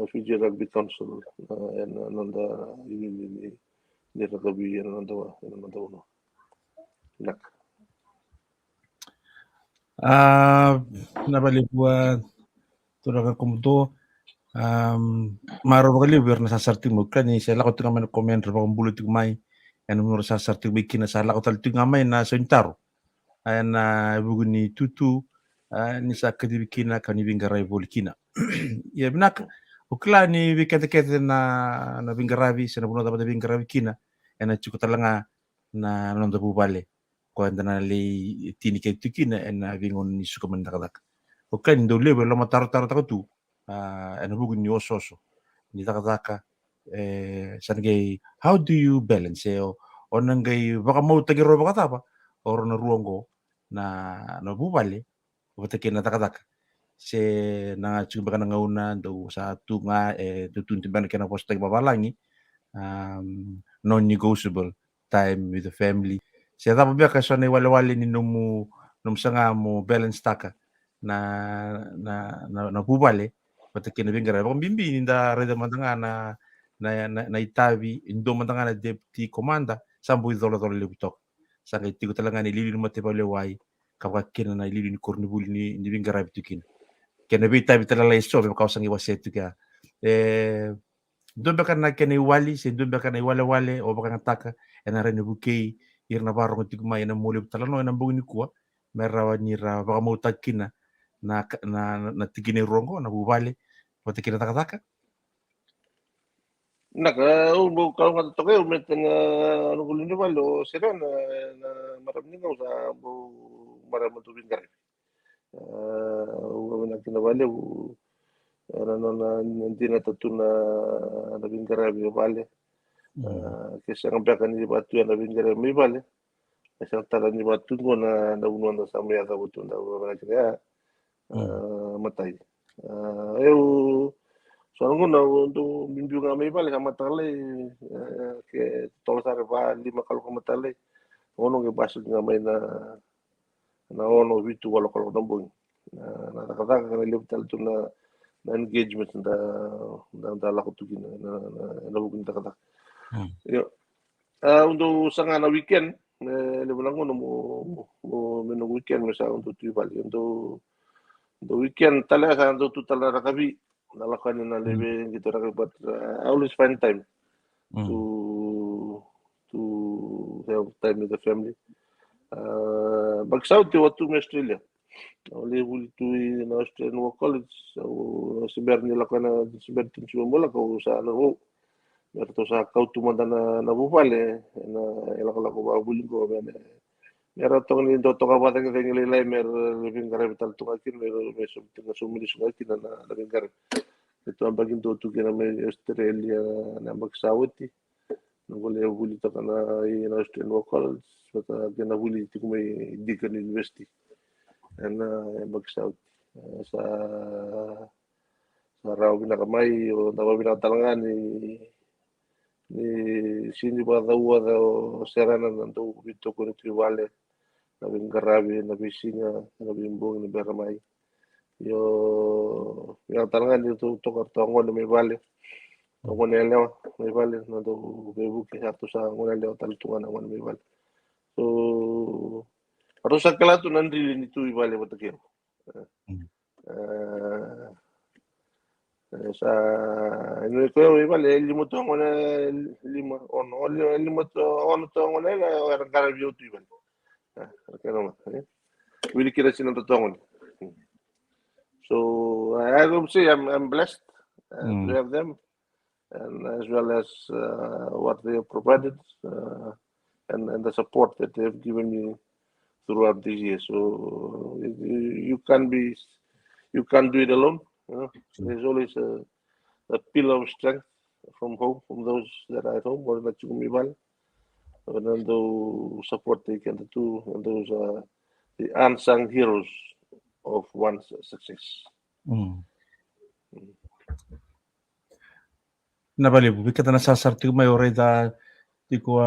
Fiji rugby council nanda ni rakabi nanda no nak
nabali buat turaga kumto maro bakali biar na sasarti mo kani sa lakot nga man comment ro bakong bulut mai ano mo sasarti bikin na sa lakot tal tingamay na sentaro ayan na buguni tutu ni sa kadibikin na kani bingaray bolikina ya binak ukla ni bikete na bingarabi sa nabuno dapat bingarabi kina ena cukup talanga na nonda bubale ko anda na li tini kay tukina ena bingon ni sukaman nakadak ukla ni do level lo mataro-taro tu and hugun ni ososo ni takataka sanagay how do you balance o nanggay baka mau tagiro baka tapa or na ruanggo na nabubali o takin na takataka se na baka nangauna do sa tunga tutuntiban ka na posta babalangi non-negotiable time with the family siya tapa biya ka so na wali ni num sanga mo balance taka na bubali Pataki na bingara bakong bimbi ninda reda mandanga na itabi indo mandanga na deputy komanda sambu dola libutok sa kay tigo talaga ni lili mo tiba lewai kapag kina na lili ni kornibul ni bingara bitukin kena bi tabi talaga iso be kausang iwasetu ka doon baka na kena iwali si doon baka na iwale o baka nataka ena rin bukay irna barong tigma ena Mualevu Talanoa ena bungi ni kuwa merawa nira baka mo tagkina na tigine rongo na bubale pati kita taka-taka
nak kalau nggak tahu ya meten ano kulino balo sila na maraming nga sa maraming tubig kare na kinabali ano na hindi natatu na nabing karabi bale kasi ang baka ni batu yan nabing karabi bale kasi ang tala ni batu ko na naunuan na sa maya buto na wala kaya matay soalnya na untuk minggu kami balik sama tali ke tol sare ba 5 kali sama tali ngono ke basut ngamay na na ono vitu wala kalau dambung na kata kana level tu na engagement da laku tu na bukan kata yo untuk sangana weekend level ngono mo menu weekend masa untuk tu balik untuk weekend tala sa untuk tu tala rakabi nalakan na lebe gitu rakabi but I always find time to have time with the family. Bagsawd ti watu ng Australia. Level tu in Australian War College. So siber nila ka na siber tin mula ko sa ano merto sa kautumanda na bupale na ilakala ko babuling ko ben. Mera tong ni to ka batang ng ilay mer living capital to kakin mer something sumili sa kakin na living gar. Ito ang baging to kina may Australia na bagsawd ti. Naguli ta kana in Australian War College. Bata ginabuli ti ko may Deakin University na mag-south sa raw binakamay o nawa binatalangan ni sini ba daw seranan nanto bito ko ni Vale na bingarabi na bisinga na bimbong ni Beramay yo binatalangan dito to kartongo na may Vale o nelewa may Vale na do bebuki hato sa nelewa taltungan na may Vale. So, harus sakala tu nanti ni tu ibale batakir. Sa ini ko ibale limo to ngona lima ono limo to ono to ngona la gara bio tu ibale. Kaya ma. Wili kira sinan to ngona. So, I would say I'm blessed to have them and as well as what they have provided. And the support that they have given me throughout this year. So you can't do it alone. You know? There's always a pillar of strength from home, from those that are at home, or that you can be well. And then the support they can do, and those are the unsung heroes of one's success.
Na bali bukita na sasartig may oreda ti ko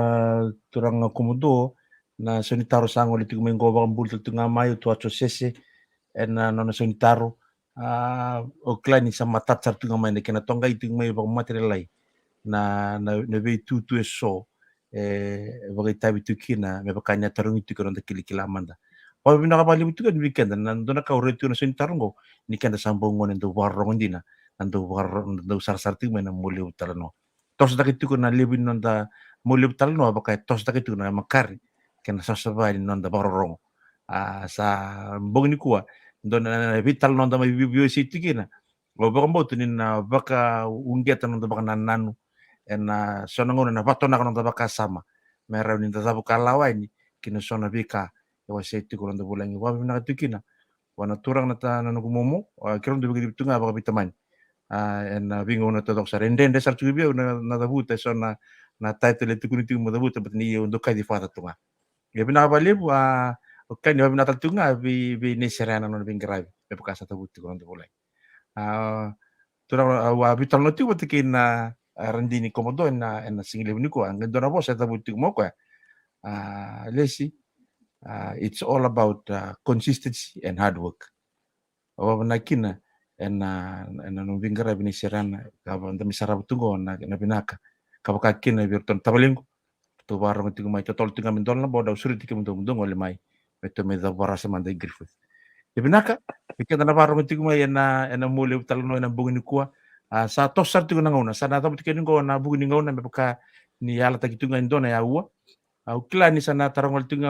turang komodo na sonitaro sango ti ko may gobang bulto tunga mayo to acho sese en no na sonitaro o klani sa matatsar tunga may na kinatonga iting may bang materialay na be tu so bagay tabi tu kina may bakanya tarong itu ko na kilikilamanda pa binakabali itu kan weekend nando na kaureto na sonitaro ngo ni kanda sambongon ndo warong dina ando sarsartig may na Mualevu Talanoa tos dakit ko na libin nanda Mualevu Talanoa baka tos dakit ko na makari kena sasabay nanda barorong sa bongni kuwa don na vital nanda may bibiyo city kina o baka mo tunin na baka unggeta nanda baka nananu en sonangon na bato na nanda baka sama meron nanda tabu kalaway ni kina sona bika yawa city ko nanda bulangi wa na tukina wana turang nata nanugumomo kiron do bigi tunga baka bitaman en bingo na todok sa renden desar tubio na dabuta so na title itu kuniti mo dabuta but ni undo kay di fata tunga ya binabali o kan yo binatal tunga bi ni serana no bin grave pe pakasa tabuti ko ndo bolay turang wa bital no tibo tikin na rendini komodo na singile ni ko ang ndo na bo sa tabuti mo ko lesi it's all about consistency and hard work o nakina en no vingara bini serana kaba ndami sarab tungo na binaka kaba kakin na virton tabalingo to baro mati mai to tol tinga mindol na boda usuri tikim dum ole mai meto me da barasa manda grifu e binaka bikenda na baro mati mai na Mualevu Talanoa na bugini kuwa sa tosar tingo na ngona sa na tabu tikin ngo na bugini ngona me baka ni ala takitunga indona ya uwa au kila ni sana tarangol tinga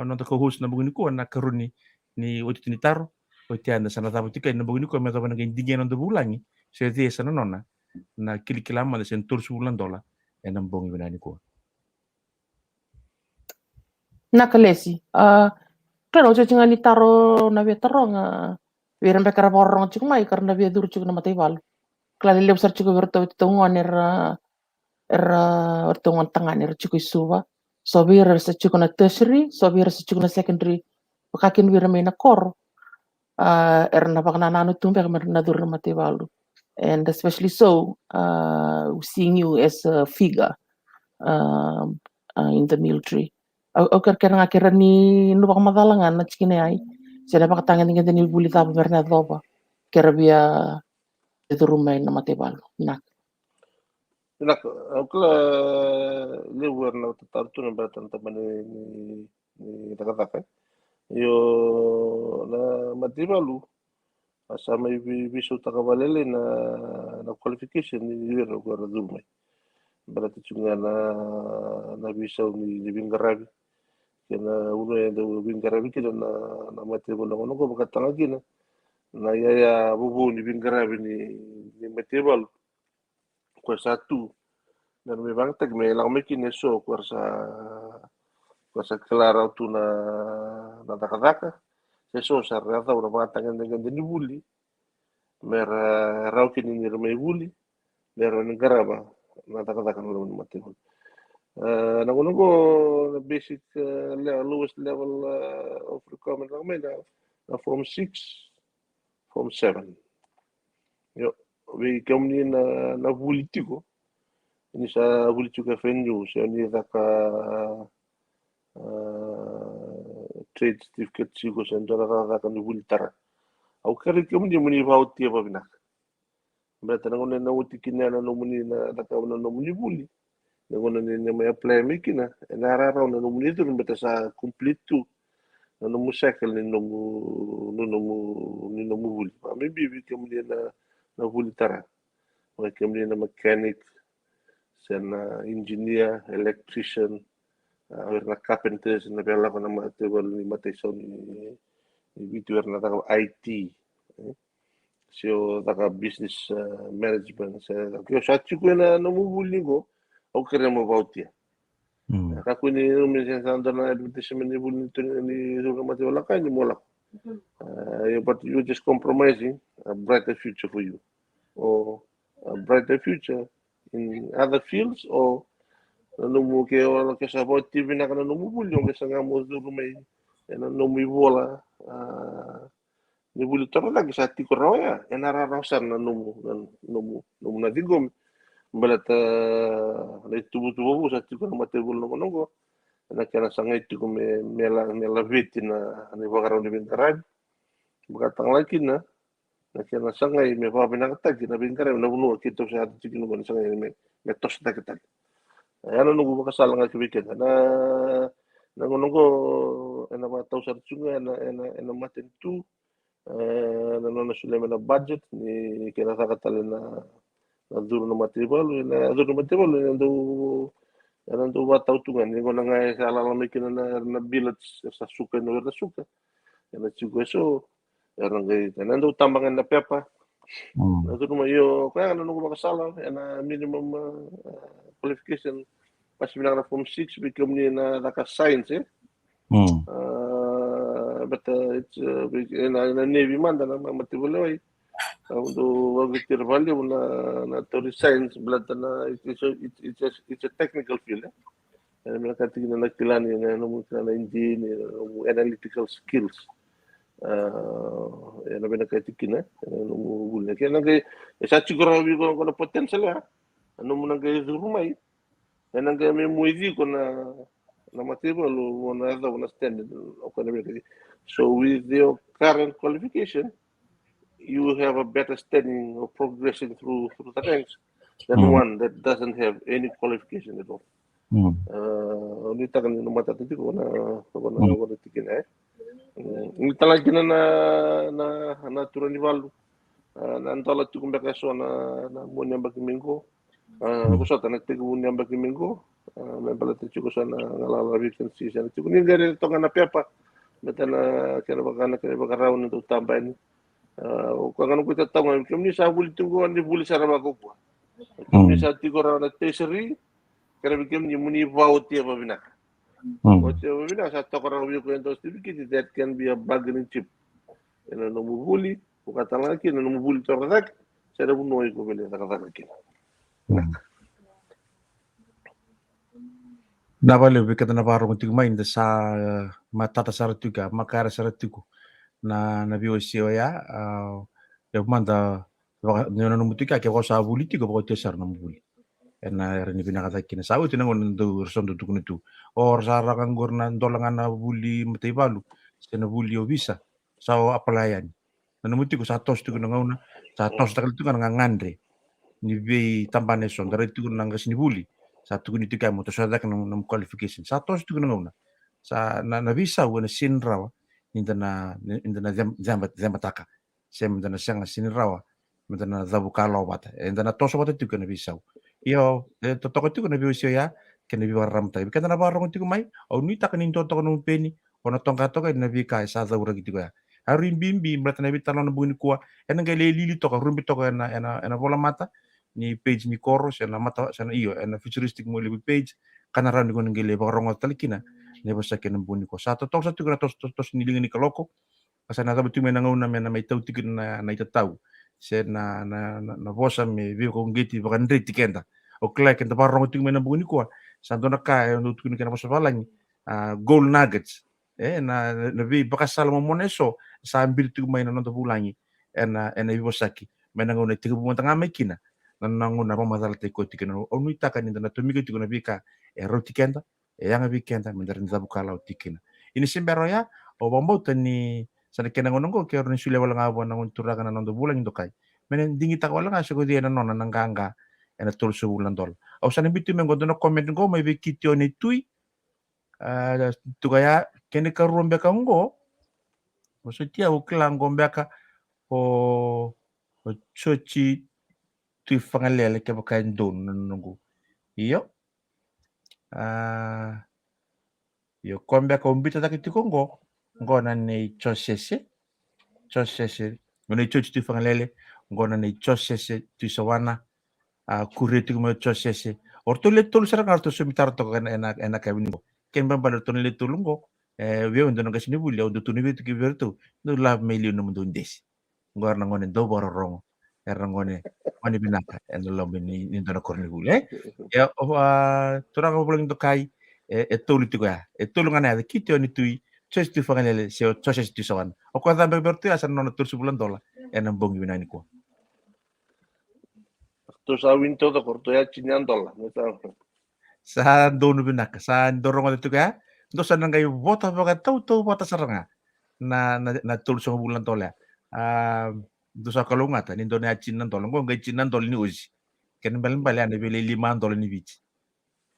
no to host na bugini kuwa na karuni ni otitini taro otianda sana tabu tika na bugini ko me to banang indingen on bulangi so ti sana nona na kilikilama de sentur sulan dola enam bongi binani ko
Nakalesi claro jo tinga litaro na vetarong viran bekara borong chuk mai karna vedur chuk na matay wal klali lebsar chuk verto tongon tongon tangan chuk isuwa so vir sa chuk na tertiary so vir sa chuk na secondary pakakin vir na kor na bakna nanu tumbe na dur na matay walu and especially so seeing you as a figure in the military au kera kera ni no baka madalangan na chikine ai sera baka tangan tingin ni buli tapa berna doba kera bia itu rumai na mate balu nak
Nak, kala lewer na tatartu na beratan teman ni takataka. Yo na matibalu asama bisu takabalele na qualification ni lewer ko razumai. Berarti cuma na bisa ni bingarabi. Kena uno yang bingarabi kita na matibalu ngono ko bakatang lagi na yaya bubu ni bingarabi ni matibalu. Satu dan memang tak melang mekin eso kuasa kelara tu na taka eso sarata una matangan dengan ni buli mera rau kini ni remai buli mera negara ba na taka no mate na kono ko basic lowest level of requirement lang may na form 6 form 7 yo we kami na buli tiko ini sa buli juga venue sa ni taka trade certificate sigo sa ndara ka ni buli tara au kari kami di muni bau tia pa binak berarti na ngone na uti kina na no muni na taka na no muni buli na ngone ni may apply mikina na rara na no muni tu berarti sa complete tu na no musyakal ni no buli pa mi bibi kami na buli tara kami na mechanic sen engineer, electrician, na carpenters na bela ko na matebal ni mateson ni bitu na taka IT. So taka business management sa kyo sa chiku na namubuli ko o kere mo bautia. Kaku ni minsan sa na advertisement ni buli ni so matebal ka ni mola. But you just compromising a brighter future for you or a brighter future in other fields or numu ke o ke sa boti bina kana numu buli o ke sa ngamo zuru mai ena numu bola ni buli tora lagi sa tiko roya ena rarasan na numu na digom balata na tubu sa tiko na matebul no nongo ena kana sanga tiko mela viti na ni bagaro ni bintarad bugatang lagi na kena sanga me pa bina kata kina bingkare na bunu kito sa tiko no sanga me tos ta kita ano nunggu makasala nga kibikin na nunggu ena matau sa tsunga ena matin tu na nona sulema na budget ni kena sakatale na duro na material na do matau tunga ni kona nga sa alala mikina na billets sa suka no na suka ena tsugo so ena nga do tambangan na pepa na duro mayo kaya nunggu makasala ena minimum qualification pas bilang na form 6 become ni na naka science but it's na navy man na matibulay do wagitir value na to science blood na it's a technical field na katingin na nagtilani na na engineer analytical skills na binakatikin na no kaya nang sa siguro ko na potential ano mo nang kay rumay and may muizi ko na material o na standard o so with your current qualification you have a better standing of progressing through the ranks than one that doesn't have any qualification at all. Ni takan ni mata tadi ko na tikin ni talagi na turani valu na antala tu kumbeka so na mo nyamba kimingko kusat na tigo nyamba kimingko me pala tigo sana ngalala vacancy sana tigo ni dari tonga na pepa betana kena bakaraw nito tambayan o kung ko tatangon kung ni sa buli tungo ni buli sa rabako po kung ni sa tigo raw na tertiary kaya bigyan ni muni vaut ya babina o tiya babina sa tokaraw yung kwento certificate that can be a bargaining chip ina namubuli o katalaki na namubuli to katak sa nabunoy ko bili katalaki
na vale vikata na varo ntig mainda sa matata saratuga makara saratugo na biosio ya manda nona numutika ke ko sa buliti ko ko tesar na mubuli ena rini binakata kina sa uti nangon ndo resondo tukun itu or sara kanggur na ndolangana buli matay balu sena buli o visa sao apalayan nanamuti ko sa tos tukun ngauna sa tos takal tukun ngangandre ni vei tambane son dari tukun nang kasini buli sa tukun itu kamo to sa nam qualification sa tos tukun ngauna sa na visa wana sinrawa indana zambataka sem dana sanga sinrawa dana zabukalo bata indana toso bata tukun visa iyo totoko tu kana biusio ya kena bi waram tai kana barong tu mai au ni tak nin toto no peni ona tonga toka na bi kai sa zaura gitu ya harin bimbi mrata na bi talon buni kuwa ena ngale lili toka rumbi toka ena bola mata ni page ni koros ena mata sana iyo ena futuristic mo lebi page kana ran ko ngale barong talikina ne basa kena buni ko sa toto sa tu kana tos ni lingi ni kaloko asa na tabu tu mena ngauna mena mai tau tikin na itatau se na bosa me vi ko ngiti bakan riti kenda o kla kenda barong tu mena buni ko sa dona ka no tu kena bosa balang gold nuggets na vi bakasal mo moneso sa ambil tu mai no to bulangi ena vi bosaki mena ngauna tiku mo tanga mekina nananguna romadal te ko tikena o nuita kan na to migi tikuna vika roti kenda yanga vi kenda mendarin zabukala o tikina ini simbero ya o bombo tani sana kena ngono ko kero ni sule wala ngabo na nguntura kana nando bulan ndo kai menen dingi tak wala nga sego dia na nona nanganga ena tul su bulan dol au sana bitu men godono comment ngo mai be kitio ni tui tu kaya kene ka rumbe ka ngo o sotia o klang gombe ka o chochi tui fangalele ke bakain don nungu iyo yo kombe ka umbita takitiko ngo na nei chosese ngone chochi tu fangalele ngona nei chosese tu sawana kureti mo chosese orto le tol sara ngarto sumitar to kan enak kabini ken bambal to le tulungo we ondo no gasini bulle ondo tuni betu ki verto no la melio no mundo ndesi ngorna ngone do boro rongo erna ngone mani binaka en lo bini ni do korni bulle ya tura ko bulang to kai tolu to ya tolu ngana kiti oni tui chos tu fangalele se chosese tu sawan o ko da berto asan no tur subulan dola en bongi binani ko
Tu sa winto to korto ya chinyandola.
sa dono binaka sa dorongo itu ka do sa nangay bota baga tau bota saranga na tul sa bulan tola do sa kalungata ni do na chinan tolong ko ngai chinan tol ni uzi ken balen balen ne bele $5 ni bici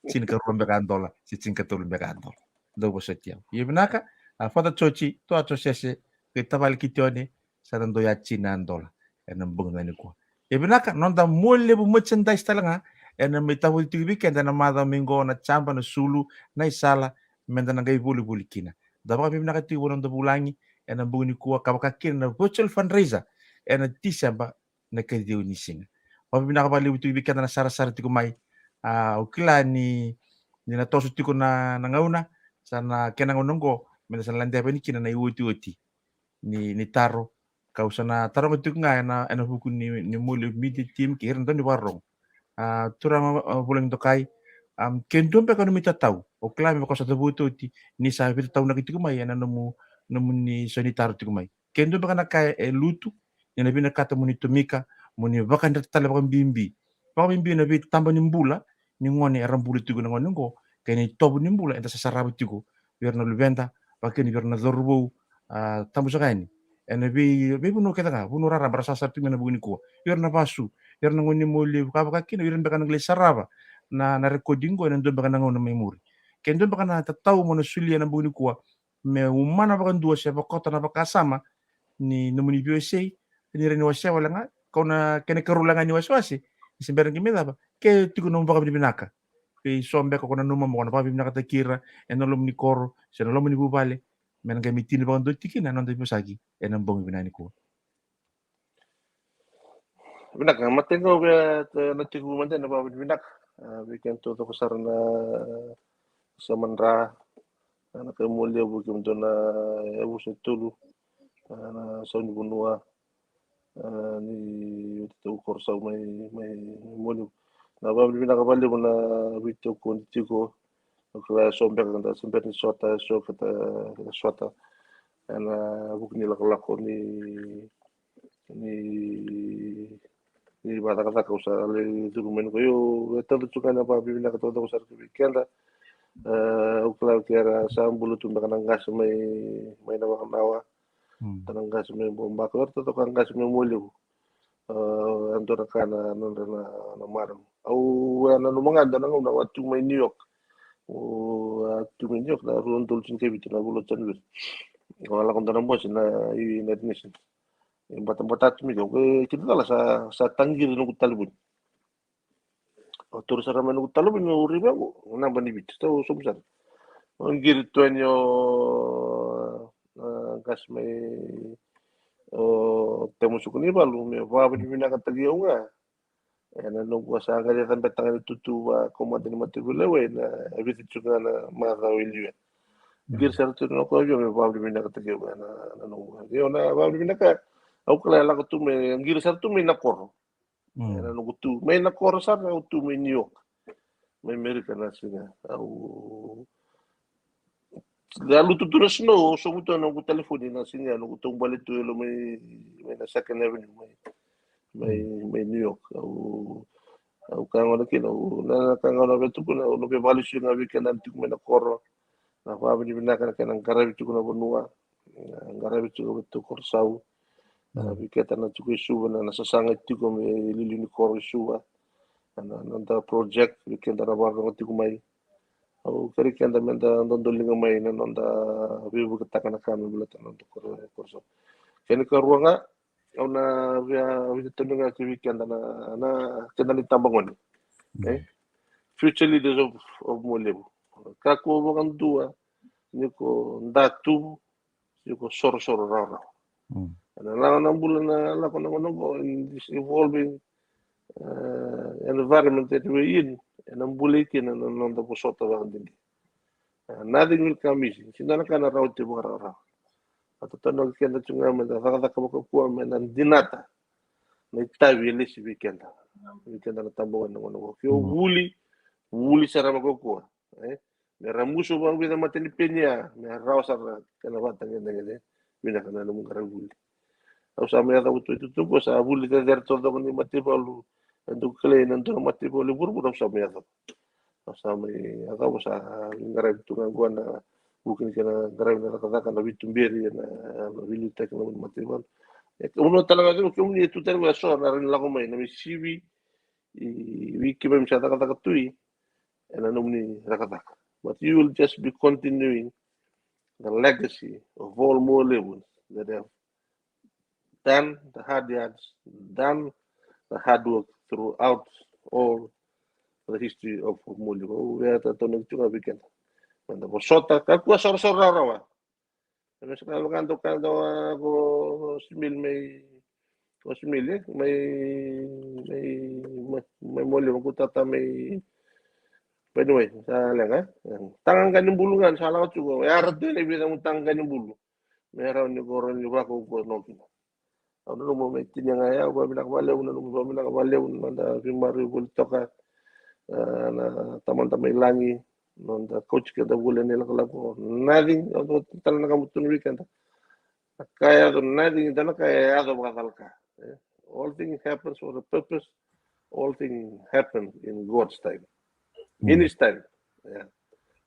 chin ka rombe kan dola si chin ka tulumbe kan dola do bo setia yibnaka fata chochi to ato sese ke tabal kitione sa do ya chinan dola enam bung na ni ko yibnaka nonda molle bu merchandise talanga ena metawu tibi kenda na mada mingo na chamba na sulu na isala menda na gai buli buli kina daba bim na kati wono bulangi ena buni kuwa kabaka kina na virtual fundraiser ena tisamba na kedi ni singa bim na kabali tibi kenda na sara sara tiku mai ukila ni na tosu tiku na ngauna sana kena ngonongo menda sana lande apa ni kina na iwoti oti ni taro kausana taro tiku nga ena huku ni muli media team ki hirna ni warong turang bulan tokai kendo pe kanu mita tau o klame ko sa tabuto ti ni sa vita tau na kiti kumai ana namu ni sanitar ti kumai kendo pe kana kai lutu ni na bina kata muni tumika muni bakan tala bakan bimbi na bit tamba ni mbula ni ngone ram bulu ti ngone ngo kani tobu ni mbula enta sa sarabu ti ko verna luvenda bakeni verna zorbo tambu sakani ene be bunu keta ka bunu rara barasa sa ti mena bugni ko verna basu yerna ngoni moli ka kina wirin baka ngle sarava na recording ko nan do baka nango na memori ken do baka na tataw mo na sulia na buni ko me umana baka dua siya baka kota na baka sama ni numuni USA ni ren wasya wala nga ko na kene karulangan ni waswase isimberan kimi ba ke tigo no baka binaka pe sombe ko na numa mo na baka binaka takira enolom ni koro senolom ni bubale men ga mitini baka do tikina non do sagi enang bong binani ko
Binak matengo be na tigu mante na ba binak weekend to kusar na sa manra na kemulya bu kem na ebu setulu na sa ni bunua ni to korsa mai mulu na ba binak bali na wito ko tigo kaya sombe kanta sombe ni sota so kata sota na bukni lako ni Ni bata-kata usah le dokumen ko yo tanto juga na pa bibina ka todo usar ko weekend ukla kira sambulu tunda kanang gas may nawa tanang gas may bomba ko to kanang gas may mulyo antora kana na marang au na numanga nang na watu may New York tu New York na ruon tulsin ke bitu na bulo tanwir wala kon tanang bos na United Nations bata-bata mi ko kita lah sa tanggir no talibun terus ara manu talibun no riba ko na bani bit to sumsar ngir tuanyo gas may temu sukuni balu me va bina ka tagiyo nga na no ko sa ngari tan betang tutu wa komanda ni matibule we na ebiti chuka na mara wilio ngir sartu no ko yo me va bina ka tagiyo na no yo na va bina ka au kala la ko me ngir sartu me na kor na no tu me na kor sa na tu me New York me America na singa au lalu tu terus no so muto no ko telefoni na singa no ko balik tu lo may na Second Avenue may New York au kang ona kino na kang ona betu ko no be balik siya nga weekend antik me na kor na pa bina ka nang karabi ko na bonua karabi ko betu korsau Biketa na tuku suba na nasasangit tiko may lilini koro suba nanda project biketa na barang tiko may au kari kenda menda nondolinga may na nanda bibu ketaka na kami bulata nanda korso kani karuanga au na via tununga ki biketa na kenda ni tambangon future leaders of Mualevu kako wakan dua niko ndatu niko soro rara na bulan na lakon in this evolving environment that we're in, and I'm bulletin and on the posota around nothing will come easy. Sinana ka na raw tibo raw. At tanog kenda chunga men da ka ko ko men an dinata. Na tawi le si weekend. Weekend na tambo no no. Kyo wuli sara ko me ramuso bang bida mateni penya me raw sara kana batang ngene bina kana no ngara wuli. Au sa me da utu tu ko sa wuli da der todo ni matibalu. Ando kle nanto matibalu burbur sa me da. Sa me aga sa ngara tu ngwa na bukin kana ngara na kada kana bitumberi na wili tek na matibal. Uno talaga dito kung ni tu talaga so na rin lang may na may CV wiki ba misada kada katui and anumni rakataka. But you will just be continuing the legacy of all more levels that have done the hard yards, done the hard work throughout all the history of Mualevu. We are tatanong chunga weekend. Manda bosota kakua sor rawa. Ano sa kando ako simil may Mualevu ko tata may anyway sa lang tangan ganyung bulungan sa lawa chugo yarat din ibig mo tangan ganyung bulu meron ni koron ni ba ko no kina ano mo may tinyanga ba binakawalew na ba binakawalew manda primary bultoka na taman-taman langi nonda coach kada bulan nila kalako nothing talaga kamutun weekend kaya nothing talaga kaya ako makakalka all things happens for a purpose all things happen in God's time in his time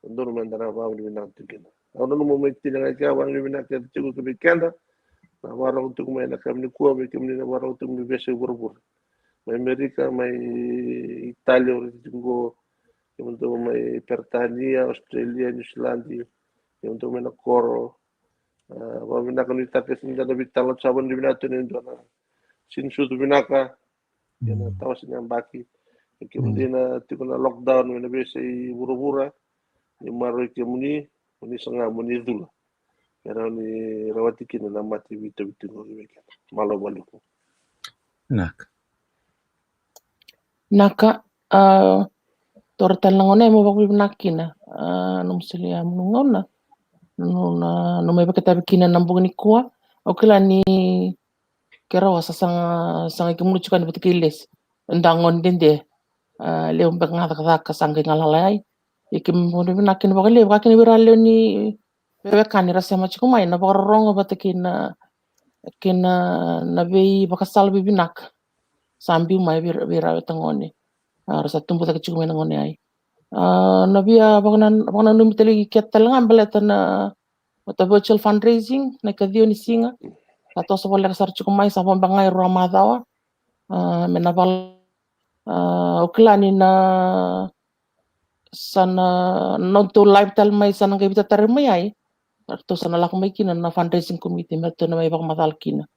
Ando naman na bawang binatikin. Ano mo may tinangay ka bang binatikin ko weekend na waraw tung may nakam ni kuwa may kami na waraw tung may bese burbur. May Amerika, may Italia ulit ko yung to may Pertania, Australia, New Zealand, yung to may nakoro. Pabinakan ni takis ni na bitalot saban di binatin ito na sinsu to binaka. Yan na tawas niya baki. Kemudian tiko na lockdown may nabese buru-bura. Yung maroy kemuni sanga muni dula. Pero ni rawati kina na mati bito ngo weekend. Malo balo ko.
Naka tortal ngone mo bakul nakina num silia ngona no may bakita bikina nambung ni kuwa okila ni kera wasa sanga kemunu chukan betikiles ndangon dende leo mbanga ka sanga ngalalai ikim mo nakin bakale bakin birale ni bebe kanira sema chikumai na bakarongo batakina kina na bei bakasal bibinak sambi mai vira tangone rasa tumpu tak cukup ngone ai na via bangna numi tele ketal ngambele tana mata virtual fundraising na kadio ni singa kato sa wala kasar cukup mai sa bangai ramadawa menaval uklani na sana nonto lifestyle mai sana ngai bita tarmai ai to sana lak mai kina na fundraising committee meto na mai bak matal kina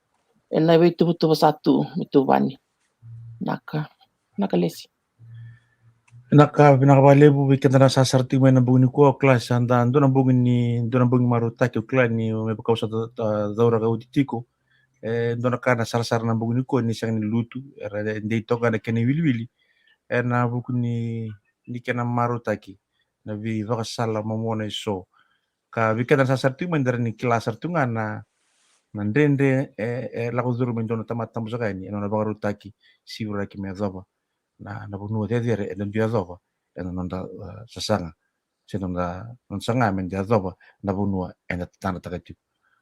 na itu betul satu itu bani naka lesi
Nakavalevu vikenda sasarti mena bugni ko klas anda ndona bugni maruta ke klani me kausa daura ga utitiko ndona kana sarsar na bugni ko ni sang ni lutu era ndei toga na kene wilwili na bugni ni kena maruta ki na vi vaka sala mamona so ka vikenda sasarti mena ni kelas artunga na ndende la kuzuru mendona tamata musakani na bagaruta ki siura ki me zaba na bunu de dire en dia zova en nonda sasanga sinonda non sanga men dia zova na bunu en tanda takati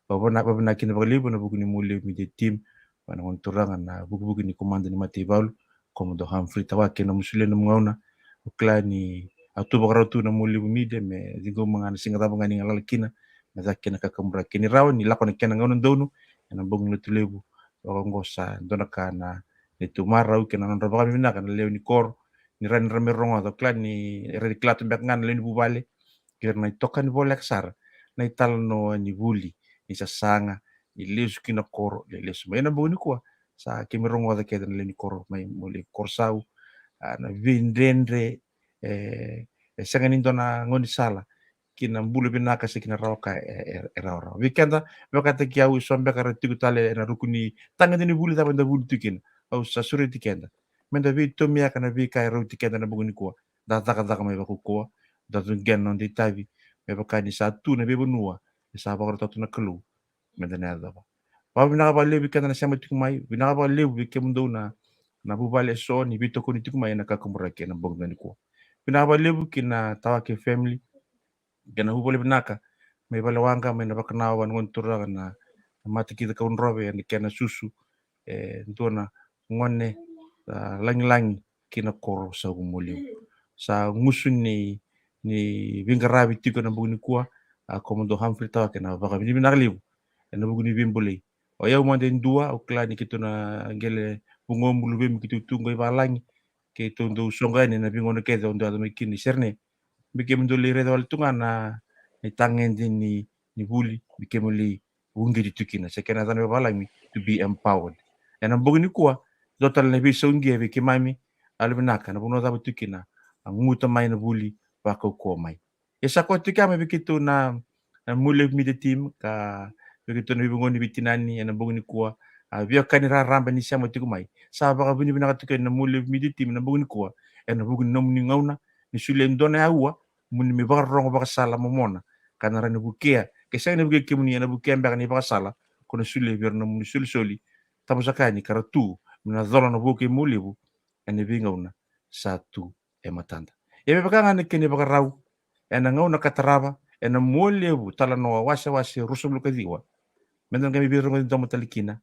babona kini bagalibu na buku ni muli mi de team wana on turanga na buku ni komanda ni matibal como do Humphrey tawa kena musule na ngauna uklani atu bagaratu na muli mi de me digo mangana singa taba ngani ngalala kina na zakena kakamura kini raw ni lakon kena ngauna donu na buku ni tulebu ngosa dona kana itu marau kena non rabaga mina kana leo ni kor ni ran ramerongo do klan ni redi klatu bek ngan len bubale kirna itokan bolek sar na italno ni buli ni sasanga ni lesu kina kor le lesu mena boni kwa sa kimirongo da kedan len kor mai muli korsau na vindendre sanga ni dona ngoni sala kina bulu binaka se kina roka era weekenda wakata kiau sombe kara tikutale na rukuni tanga ni bulu da bulu tikin au sa suri tikenda menda vi to mia kana vi kai ro tikenda na buguni ko da taka mai ba ko da gen non di tavi me ba kani sa tu na be bunua sa ba ro na kelu menda na da ba bina ba le vi kana na sama tikumai bina ba le vi ke mundo na bu bale so ni vi to ko ni tikumai na ka kumura ke na buguni ko bina ba le vi kina tawa ke family gana hu bole binaka me bale wanga me na bakana wan ngon tura na mati kita kaun robe ni kena susu ndona ngone langi kina koro sa gumuli sa ngusun ni vingarabi tiko na bugni kuwa komodo Humphrey tawa kena baka bini binarliu na bugni bimbuli o yau mande ndua o klani kitu na ngele bungom bulu kitu tungo ibalangi kitu ndo songani na bingono keza ndo adami kini serne bike mndoli redo wal tunga na tangendi ni buli bike muli ungi ditukina sekena zane balangi to be empowered na bugni kuwa total na biso ungi bike mami albinaka na buno zabu tukina nguta mai na buli bako ko mai yesa ko tikama bikitu na mule mi de team ka bikitu na bingoni bitinani na bugni kuwa via kanira ramba ni sama tikumai sa baka bini binaka tukena na mule mi de team na bugni kuwa na bugni nomni ngauna ni sule ndona yawa muni mi baka rongo baka sala momona kana rani bukea kesa ni buke muni na bukea mbaka ni baka sala kono sule verna muni sule soli tabu sakani karatu mina zola na buke mulibu ene vingauna satu matanda ebe baka ngane kene baka rau ena ngauna kataraba ena Mualevu Talanoa Wasewase rusum lukadiwa mendan kami biro ng damo talikina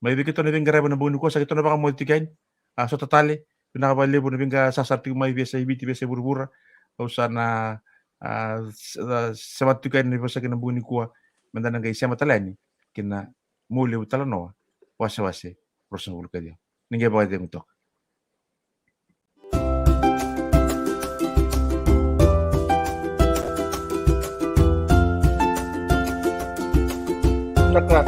may bikito na vingaraba na buni ko sa kito na baka multikain so totale pinakabalibo na vinga sasarti may biasa ibiti biasa burbura o sana sa matukain na biasa kinabuni ko mendan kay siya matalani kina Mualevu Talanoa Wasewase rusum lukadiwa ninge ba de mutok
Naka